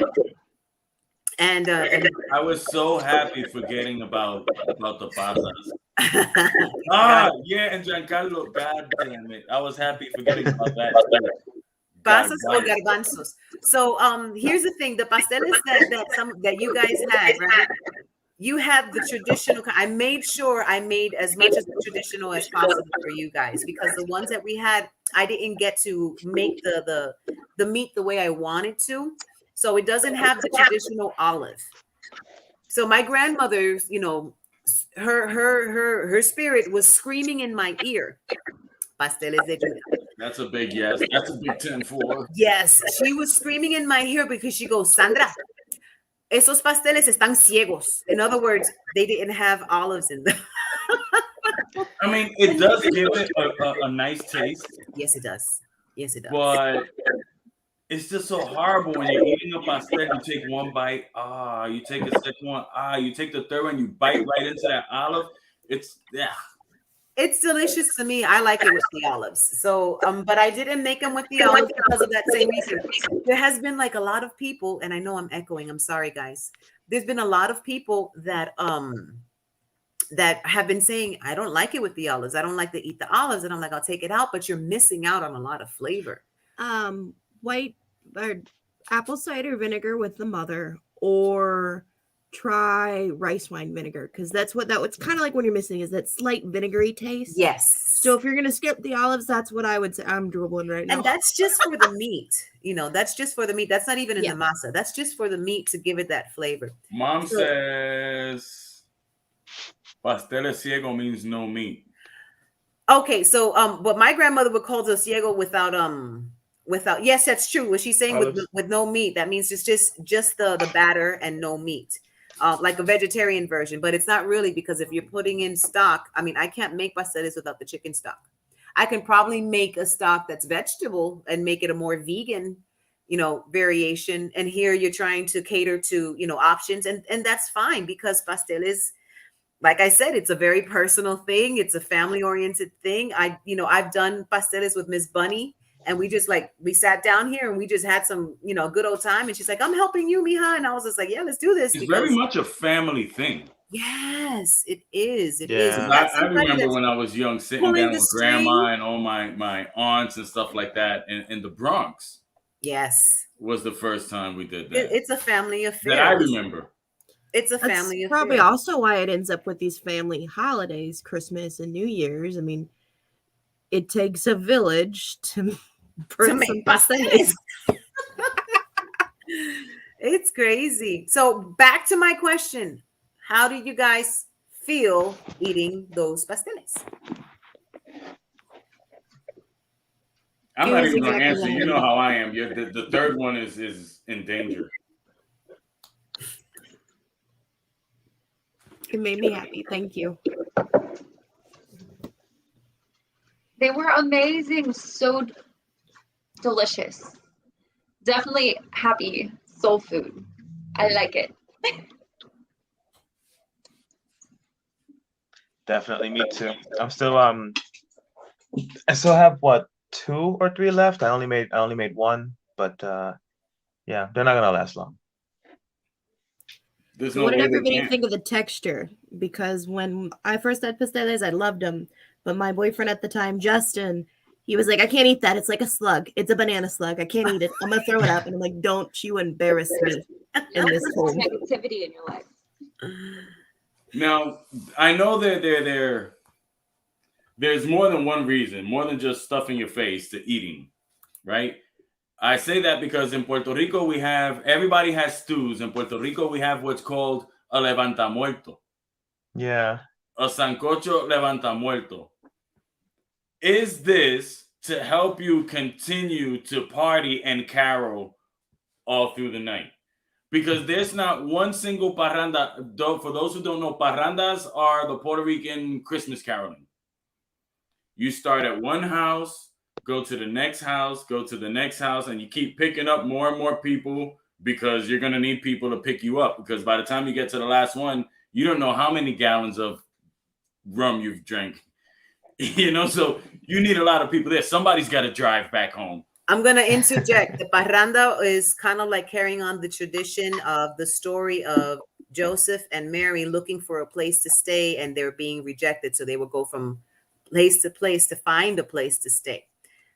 And I was so happy forgetting about the pasas. Yeah, and Giancarlo, god damn it. I was happy forgetting about that. pasas or garbanzos. So here's the thing: the pasteles that you guys had, right? You have the traditional. I made sure I made as much as traditional as possible for you guys, because the ones that we had, I didn't get to make the meat the way I wanted to. So it doesn't have the traditional olive. So my grandmother, her spirit was screaming in my ear, pasteles de yuca. That's a big yes. That's a big 10-4. Yes, she was screaming in my ear because she goes, Sandra, esos pasteles están ciegos. In other words, they didn't have olives in them. I mean, it does give it a nice taste. Yes, it does. Yes, it does. But it's just so horrible when you're eating a pastel. You take one bite, you take a second one, you take the third one, you bite right into that olive. It's It's delicious to me. I like it with the olives. So, but I didn't make them with the olives because of that same reason. There has been like a lot of people, and I know I'm echoing. I'm sorry, guys. There's been a lot of people that that have been saying, I don't like it with the olives. I don't like to eat the olives. And I'm like, I'll take it out, but you're missing out on a lot of flavor. White or apple cider vinegar with the mother, or try rice wine vinegar, because that's what's kind of like when you're missing is that slight vinegary taste. Yes. So if you're gonna skip the olives, that's what I would say. I'm drooling right now. And that's just for the meat. That's just for the meat. That's not even in the masa. That's just for the meat to give it that flavor. Mom says pasteles ciego means no meat. Okay, so what my grandmother would call the ciego without yes, that's true. What she's saying with no meat, that means it's just the batter and no meat. Like a vegetarian version, but it's not really, because if you're putting in stock, I mean, I can't make pasteles without the chicken stock. I can probably make a stock that's vegetable and make it a more vegan, variation. And here you're trying to cater to, options, and that's fine, because pasteles, like I said, it's a very personal thing. It's a family oriented thing. I've done pasteles with Miss Bunny. And we sat down here and we just had some, good old time. And she's like, I'm helping you, mija. And I was just like, yeah, let's do this. It's very much a family thing. Yes, it is. It is. I remember when I was young, sitting down with grandma and all my aunts and stuff like that in the Bronx. Yes. Was the first time we did that. It's a family affair. That I remember. It's a family affair. Probably also why it ends up with these family holidays, Christmas and New Year's. I mean, it takes a village to make pasteles. It's crazy. So back to my question. How do you guys feel eating those pasteles? I'm not even going to answer. You know how I am. The third one is in danger. It made me happy. Thank you. They were amazing. So delicious. Definitely happy soul food. I like it. Definitely, me too. I'm still I still have 2 or 3 left. I only made 1, but yeah, they're not gonna last long. So what did everybody think of the texture? Because when I first had pasteles, I loved them, but my boyfriend at the time, Justin, he was like, I can't eat that. It's like a slug. It's a banana slug. I can't eat it. I'm gonna throw it up. And I'm like, don't you embarrass me in this home. Negativity in your life. Now, I know that there's more than one reason, more than just stuffing your face, to eating, right? I say that because in Puerto Rico, everybody has stews. In Puerto Rico, we have what's called a levantamuerto. Yeah. A sancocho levantamuerto. Is this to help you continue to party and carol all through the night? Because there's not one single parranda. For those who don't know, parrandas are the Puerto Rican Christmas caroling. You start at one house, go to the next house, go to the next house, and you keep picking up more and more people, because you're going to need people to pick you up. Because by the time you get to the last one, you don't know how many gallons of rum you've drank. So you need a lot of people there. Somebody's got to drive back home. I'm going to interject. The parranda is kind of like carrying on the tradition of the story of Joseph and Mary looking for a place to stay, and they're being rejected. So they will go from place to place to find a place to stay.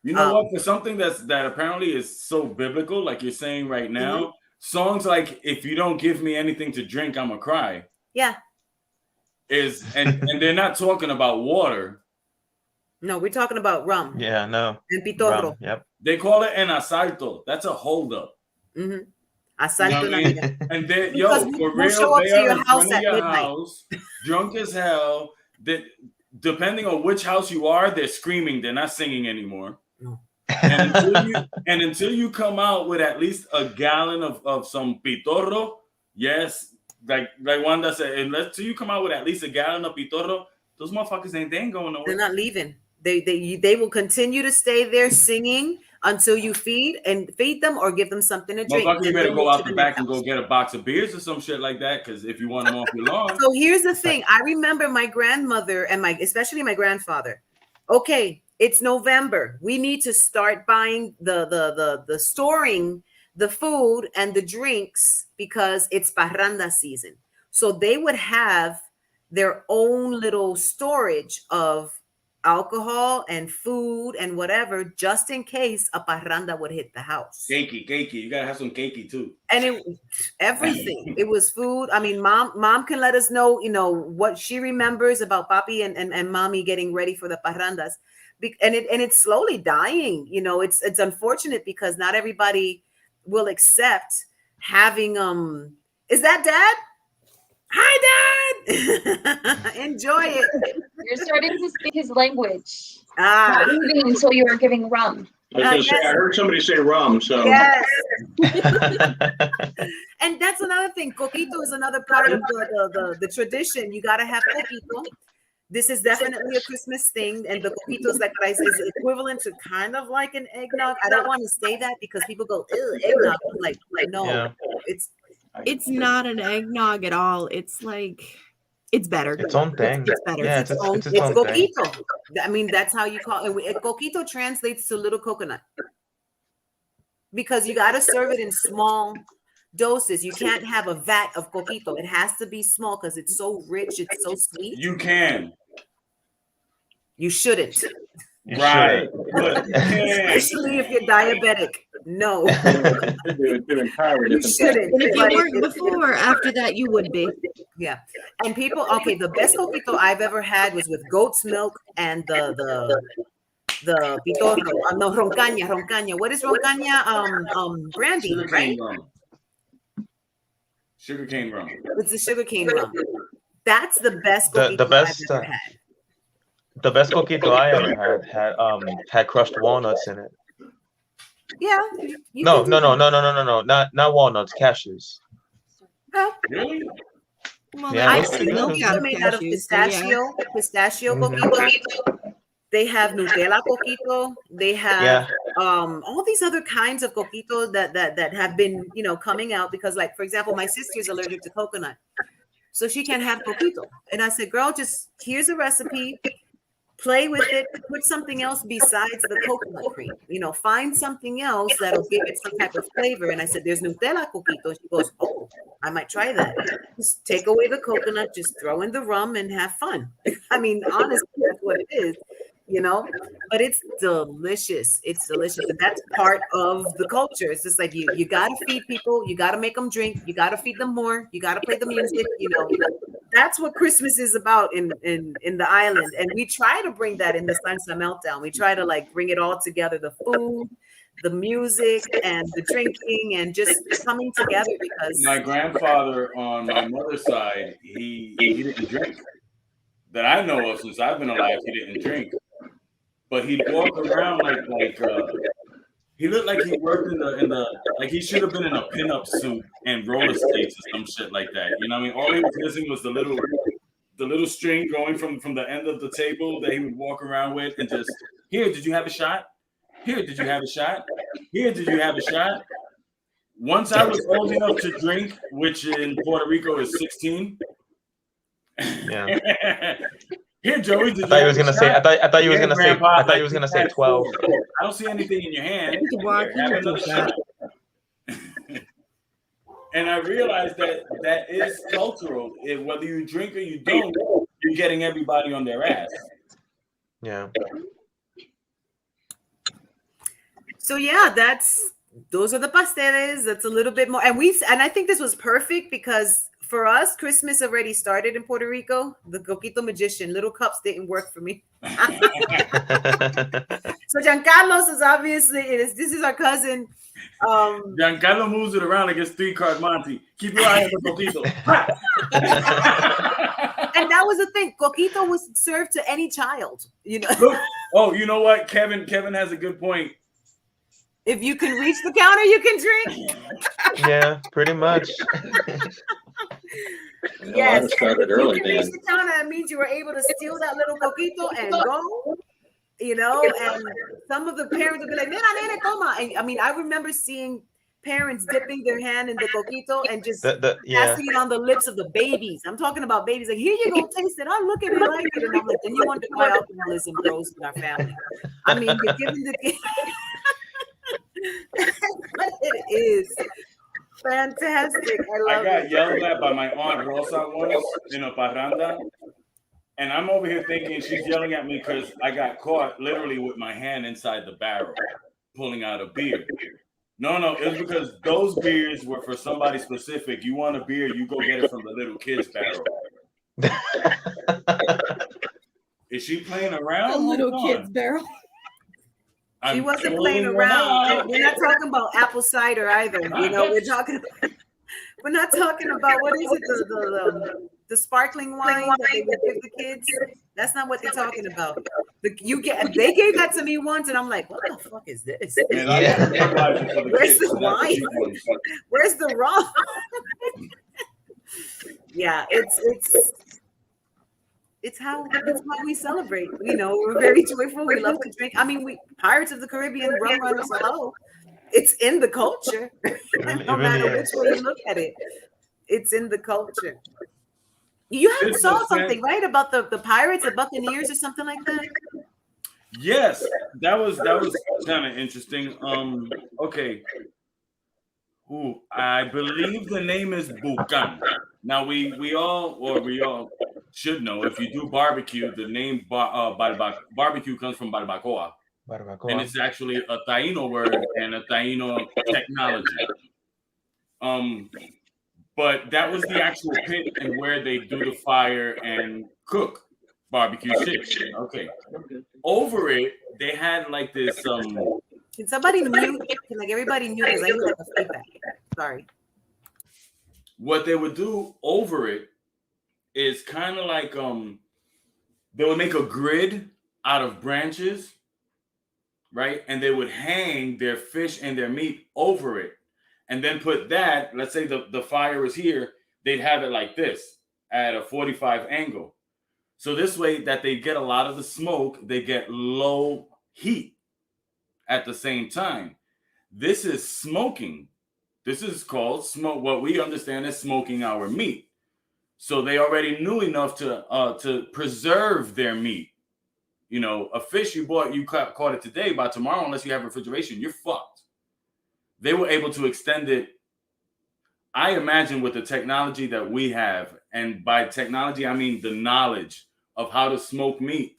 You know what? For something that apparently is so biblical, like you're saying right now, songs like "If You Don't Give Me Anything to Drink, I'ma Cry." Yeah. And they're not talking about water. No, we're talking about rum. Yeah, no. And pitorro. Yep. They call it an asalto. That's a holdup. Mm-hmm. Asalto. You know what I mean? And they, for real, they are in front of your house, drunk as hell. That, depending on which house you are, they're screaming. They're not singing anymore. No. And until you come out with at least a gallon of some pitorro, yes, like Wanda said, until you come out with at least a gallon of pitorro, those motherfuckers ain't going nowhere. They're not leaving. They will continue to stay there singing until you feed them or give them something to drink. Motherfucker, you Then better they'll go move out to the next back and house. go get a box of beers or some shit like that. Because if you want them off your lawn. So here's the thing. I remember my grandmother and especially my grandfather. Okay, it's November. We need to start buying the storing the food and the drinks because it's parranda season. So they would have their own little storage of alcohol and food and whatever, just in case a parranda would hit the house. Cakey. You gotta have some cakey too. And everything. It was food. I mean, mom can let us know, what she remembers about papi and mommy getting ready for the parrandas. And it's slowly dying. It's unfortunate because not everybody will accept having is that dad? Hi, Dad. Enjoy it. You're starting to speak his language. Not eating until you are giving rum. I was gonna say, I heard somebody say rum, so. Yes. And that's another thing. Coquito is another part of the tradition. You gotta have coquito. This is definitely a Christmas thing, and the coquito is is equivalent to kind of like an eggnog. I don't want to say that because people go, ew, eggnog. I'm like, no, Yeah. It's not an eggnog at all. It's like, it's better. Its own thing. It's better. Yeah, it's its own thing. coquito. I mean, that's how you call it. Coquito translates to little coconut because you got to serve it in small doses. You can't have a vat of coquito. It has to be small because it's so rich. It's so sweet. You can. You shouldn't. Right. But you can. Especially if you're diabetic. No. You shouldn't. And if you But weren't before, after that, you would be. Yeah. And people, okay, the best coquito I've ever had was with goat's milk and the pitorro. No, roncaña. What is roncaña? Brandy, right? Sugarcane rum. It's the sugarcane rum. That's the best The coquito best, I've ever had. The best coquito I ever had crushed walnuts in it. Yeah. No, not walnuts, cashews. Really? Well, Yeah, I've that's seen pretty good. coquito made out of pistachio coquito. They have Nutella coquito. They have all these other kinds of coquito that have been coming out because, like, for example, my sister's allergic to coconut, so she can't have coquito. And I said, girl, just here's a recipe. Play with it. Put something else besides the coconut cream. Find something else that'll give it some type of flavor. And I said, there's Nutella coquito. She goes, oh, I might try that. Just take away the coconut, just throw in the rum and have fun. I mean, honestly, that's what it is. But it's delicious. It's delicious. And that's part of the culture. It's just like you got to feed people. You got to make them drink. You got to feed them more. You got to play the music. That's what Christmas is about in the island. And we try to bring that in the Salsa Meltdown. We try to bring it all together, the food, the music, and the drinking, and just coming together because My grandfather on my mother's side, he didn't drink. That I know of since I've been alive, he didn't drink. But he'd walk around like he looked like he worked in the like he should have been in a pinup suit and roller skates or some shit like that. You know what I mean? All he was missing was the little string going from the end of the table that he would walk around with and just, here, did you have a shot? Here, did you have a shot? Here, did you have a shot? Once I was old enough to drink, which in Puerto Rico is 16. Yeah. Here, Joey. I thought you was gonna say. I thought you was gonna say. I thought you was gonna say 12. I don't see anything in your hand. Walk, Here, have another shot. And I realized that is cultural. Whether you drink or you don't, you're getting everybody on their ass. Yeah. So yeah, those are the pasteles. That's a little bit more, and I think this was perfect because for us, Christmas already started in Puerto Rico. The Coquito Magician, little cups didn't work for me. So Giancarlos is obviously this is our cousin. Giancarlo moves it around like it's 3-card Monty. Keep your eye on the Coquito. And that was the thing. Coquito was served to any child. Look, oh, you know what? Kevin has a good point. If you can reach the counter, you can drink. Yeah, pretty much. Yes, started if early, you can reach Dan. the counter, that means you were able to steal that little coquito and go. you know, and some of the parents would be like, "Mira, nene, toma." And I mean, I remember seeing parents dipping their hand in the coquito and just passing it on the lips of the babies. I'm talking about babies. Like, here you go, taste it. Oh, look at it, like it. And I'm like, then you wonder why alcoholism grows in our family. I mean, you're giving the kid. It is fantastic. I got yelled at by my aunt Rosa once in a parranda. And I'm over here thinking she's yelling at me because I got caught literally with my hand inside the barrel, pulling out a beer. No, it was because those beers were for somebody specific. You want a beer, you go get it from the little kid's barrel. Is she playing around? A little kid's barrel. She wasn't playing around. We're not talking about apple cider either. You know, we're not talking about what is it, the sparkling wine that they would give the kids. That's not what they're talking about. They gave that to me once, and I'm like, what the fuck is this? Where's the wine? Where's the rum? Yeah, it's how we celebrate. You know, we're very joyful. We love to drink. I mean, we Pirates of the Caribbean, rum runners. Hello, it's in the culture. No matter which way you look at it, it's in the culture. You saw something, right, about the pirates, the Buccaneers, or something like that? Yes, that was kind of interesting. Okay. Ooh, I believe the name is Bucan. Now we all should know, if you do barbecue, the name barbecue comes from barbacoa. And it's actually a Taino word and a Taino technology. But that was the actual pit and where they do the fire and cook barbecue shit. Okay. Over it, they had like this. Can somebody mute? Can like everybody mute? Because I hear like a feedback. Sorry. What they would do over it is kind of like they would make a grid out of branches, right? And they would hang their fish and their meat over it. And then put that, let's say the fire is here, they'd have it like this at a 45 angle. So this way that they get a lot of the smoke, they get low heat at the same time. This is smoking. This is called smoke. What we understand as smoking our meat. So they already knew enough to preserve their meat. You know, a fish you caught it today, by tomorrow, unless you have refrigeration, you're fucked. They were able to extend it, I imagine, with the technology that we have. And by technology, I mean the knowledge of how to smoke meat.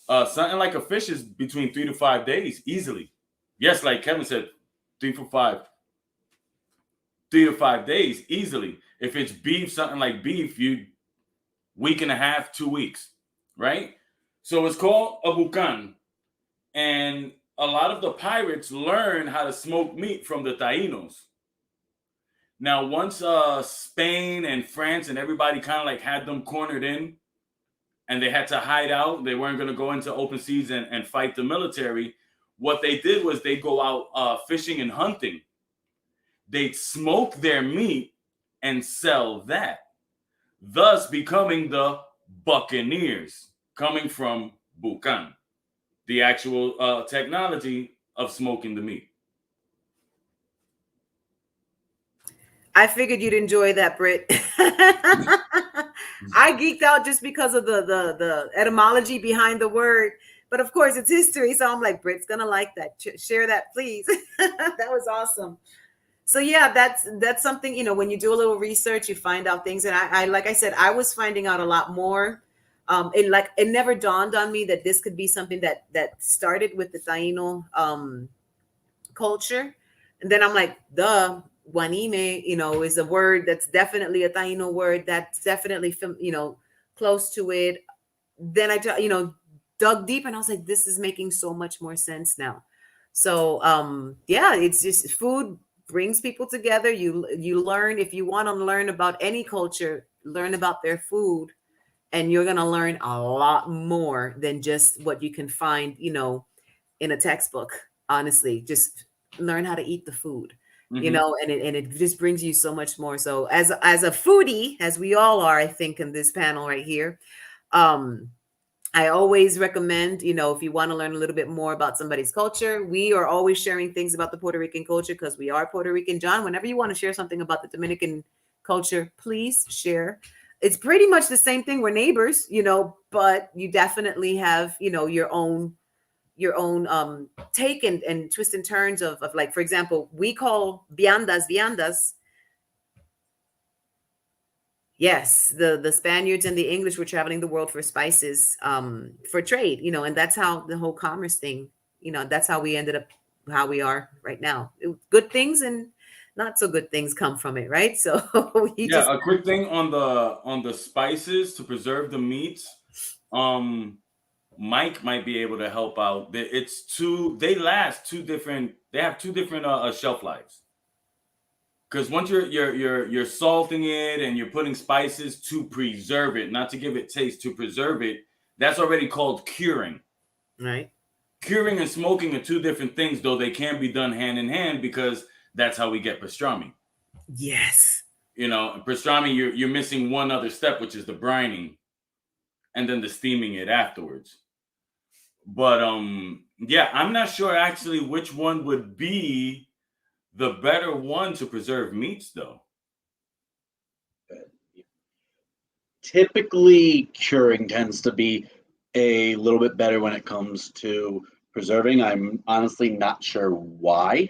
Something like a fish is between 3 to 5 days, easily. Yes, like Kevin said, 3 to 5 days, easily. If it's beef, something like beef, week and a half, 2 weeks, right? So it's called a bucan. And a lot of the pirates learned how to smoke meat from the Tainos. Now, once Spain and France and everybody kind of like had them cornered in and they had to hide out, they weren't going to go into open seas and fight the military. What they did was they go out fishing and hunting. They'd smoke their meat and sell that, thus becoming the Buccaneers, coming from Bucan, the actual technology of smoking the meat. I figured you'd enjoy that, Britt. I geeked out just because of the etymology behind the word. But of course, it's history. So I'm like, Britt's going to like that. Share that, please. That was awesome. So yeah, that's something, you know, when you do a little research, you find out things. And I like I said, I was finding out a lot more. It never dawned on me that this could be something that started with the Taino culture. And then I'm like, guanime, you know, is a word that's definitely a Taino word that's definitely, you know, close to it. Then I, dug deep and I was like, this is making so much more sense now. So yeah, it's just food brings people together. You learn, if you want to learn about any culture, learn about their food. And you're going to learn a lot more than just what you can find, you know, in a textbook. Honestly, just learn how to eat the food, you know, and it just brings you so much more. So as a foodie, as we all are, I think in this panel right here, I always recommend, if you want to learn a little bit more about somebody's culture, we are always sharing things about the Puerto Rican culture because we are Puerto Rican. John, whenever you want to share something about the Dominican culture, please share. It's pretty much the same thing. We're neighbors, but you definitely have, your own take and twists and turns of like, for example, we call viandas. Yes, the Spaniards and the English were traveling the world for spices, for trade, and that's how the whole commerce thing, that's how we ended up how we are right now. Good things and not so good things come from it, right? So a quick thing on the spices to preserve the meats. Mike might be able to help out. They have two different shelf lives. Because once you're salting it and you're putting spices to preserve it, not to give it taste, to preserve it, that's already called curing. Right. Curing and smoking are two different things, though they can be done hand in hand because that's how we get pastrami. Yes. Pastrami, you're missing one other step, which is the brining, and then the steaming it afterwards. But yeah, I'm not sure actually which one would be the better one to preserve meats, though. Typically, curing tends to be a little bit better when it comes to preserving. I'm honestly not sure why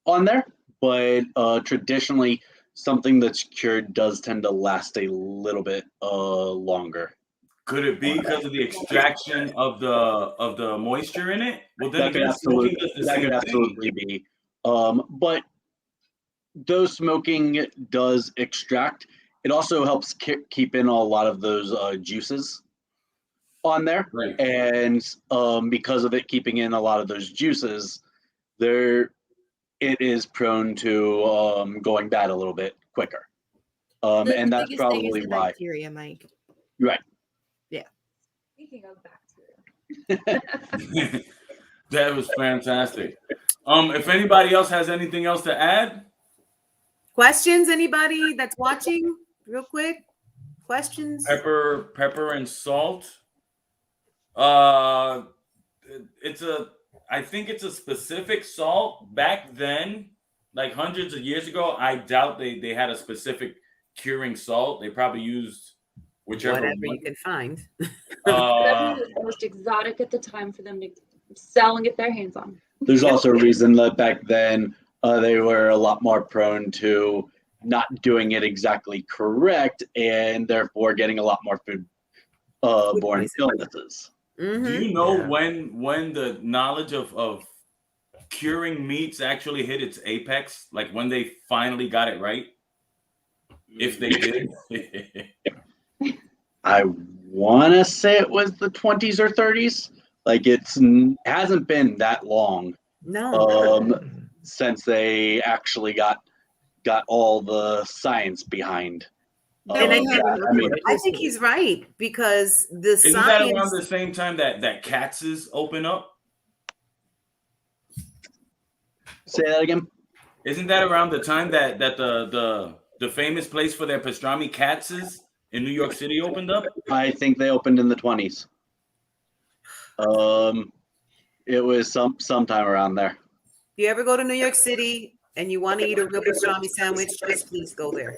on there, but traditionally, something that's cured does tend to last a little bit longer. Could it be because of the extraction of the moisture in it? Well, then That could absolutely be. But though smoking does extract, it also helps keep in a lot of those juices on there. Right. And because of it keeping in a lot of those juices, it is prone to going bad a little bit quicker. And that's biggest probably thing is the why. bacteria, Mike. Right. Yeah. Speaking of bacteria. That was fantastic. If anybody else has anything else to add? Questions? Anybody that's watching? Real quick. Questions? Pepper and salt. I think it's a specific salt. Back then, like hundreds of years ago, I doubt they had a specific curing salt. They probably used whatever you can find. Whatever was most exotic at the time for them to sell and get their hands on. There's also a reason that back then they were a lot more prone to not doing it exactly correct and therefore getting a lot more food-borne illnesses. Mm-hmm. Do you know when the knowledge of curing meats actually hit its apex? Like when they finally got it right? If they did. I want to say it was the 20s or 30s. Like hasn't been that long. No. Since they actually got all the science behind. I think he's right because the Isn't science. that around the same time that Katz's open up? Say that again. Isn't that around the time that the famous place for their pastrami, Katz's in New York City, opened up? I think they opened in the 20s. It was sometime around there. If you ever go to New York City and you want to eat a real pastrami sandwich, just please go there.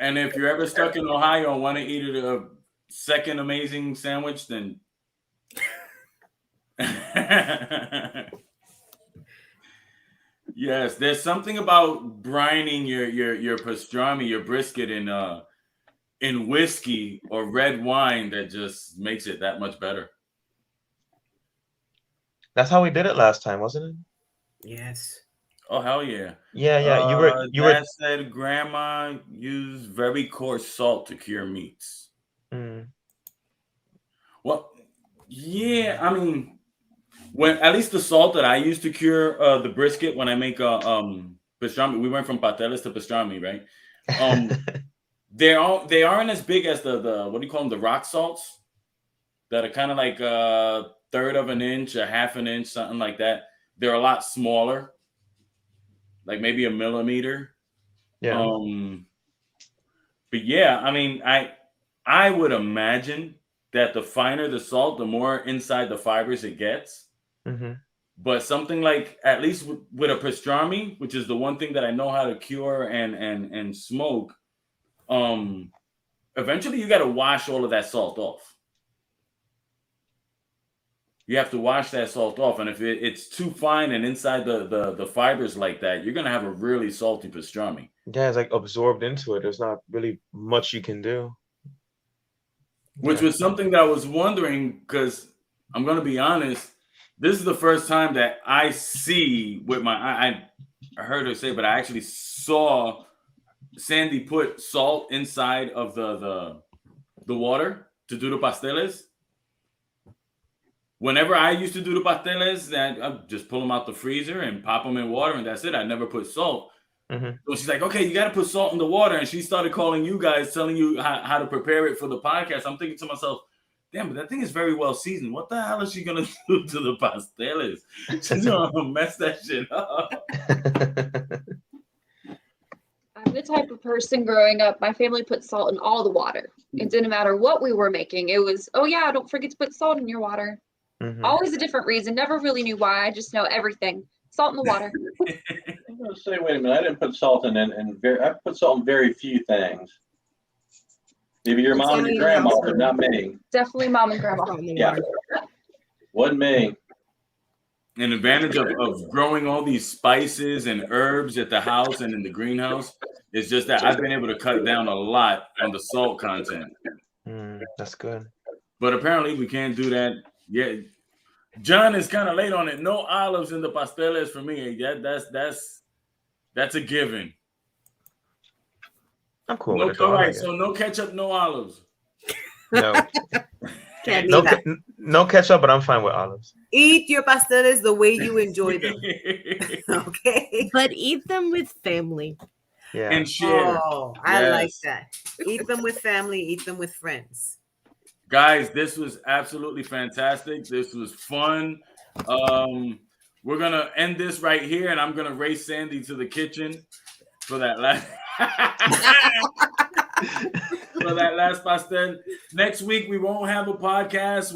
And if you're ever stuck in Ohio and want to eat a second amazing sandwich, then yes, there's something about brining your pastrami, your brisket in whiskey or red wine that just makes it that much better. That's how we did it last time, wasn't it? Yes. Oh hell yeah! Yeah. You Dad were. said grandma used very coarse salt to cure meats. Well, yeah. I mean, when at least the salt that I use to cure the brisket when I make pastrami, we went from PASTELES to pastrami, right? They aren't as big as the what do you call them, the rock salts that are kind of like a third of an inch, a half an inch, something like that. They're a lot smaller, like maybe a millimeter. Yeah. But yeah, I mean, I would imagine that the finer the salt, the more inside the fibers it gets. Mm-hmm. But something like, at least with a pastrami, which is the one thing that I know how to cure and smoke, eventually you got to wash all of that salt off. You have to wash that salt off, and if it's too fine and inside the fibers like that, you're gonna have a really salty pastrami. Yeah, it's like absorbed into it. There's not really much you can do. Which was something that I was wondering, because I'm gonna be honest, this is the first time that I see with my eye. I heard her say, but I actually saw Sandy put salt inside of the water to do the pasteles. Whenever I used to do the pasteles, that I just pull them out the freezer and pop them in water, and that's it. I never put salt. Mm-hmm. So she's like, okay, you got to put salt in the water. And she started calling you guys, telling you how to prepare it for the podcast. I'm thinking to myself, damn, but that thing is very well seasoned. What the hell is she going to do to the pasteles? She's going to mess that shit up. I'm the type of person growing up, my family put salt in all the water. It didn't matter what we were making. It was, oh yeah, don't forget to put salt in your water. Mm-hmm. Always a different reason. Never really knew why. I just know everything. Salt in the water. I'm going to say, wait a minute. I didn't put salt in, I put salt in very few things. Maybe your mom and your grandma, but not me. Definitely mom and grandma. Yeah. Wasn't me. An advantage of growing all these spices and herbs at the house and in the greenhouse is just that I've been able to cut down a lot on the salt content. That's good. But apparently we can't do that yet. John is kind of late on it. No olives in the pasteles for me. That's a given. I'm cool No, with it. Though. all right, so no ketchup, no olives. No, Can't no, do that. no ketchup, but I'm fine with olives. Eat your pasteles the way you enjoy them. Okay. But eat them with family. Yeah. And share. Oh, I like Yes. that. Eat them with family, eat them with friends. Guys, this was absolutely fantastic. This was fun. We're gonna end this right here, and I'm gonna race Sandy to the kitchen for that last for that last pastel. Next week we won't have a podcast.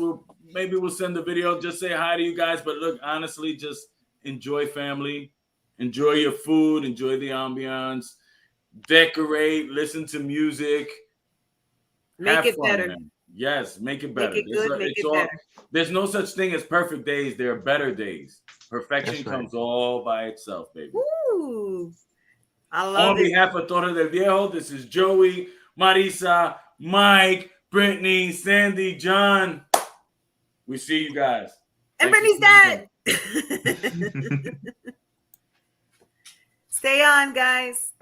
Maybe we'll send a video, just say hi to you guys. But look, honestly, just enjoy family, enjoy your food, enjoy the ambiance, decorate, listen to music, Make have it fun, better. man. Yes, make it better. Make it good, make it better. There's no such thing as perfect days. There are better days. Perfection That's right. comes all by itself, baby. Ooh, I love On it. behalf of Torre del Viejo, this is Joey, Marisa, Mike, Brittany, Sandy, John. We see you guys. And Thank you Brittany's for being dad. Stay on, guys.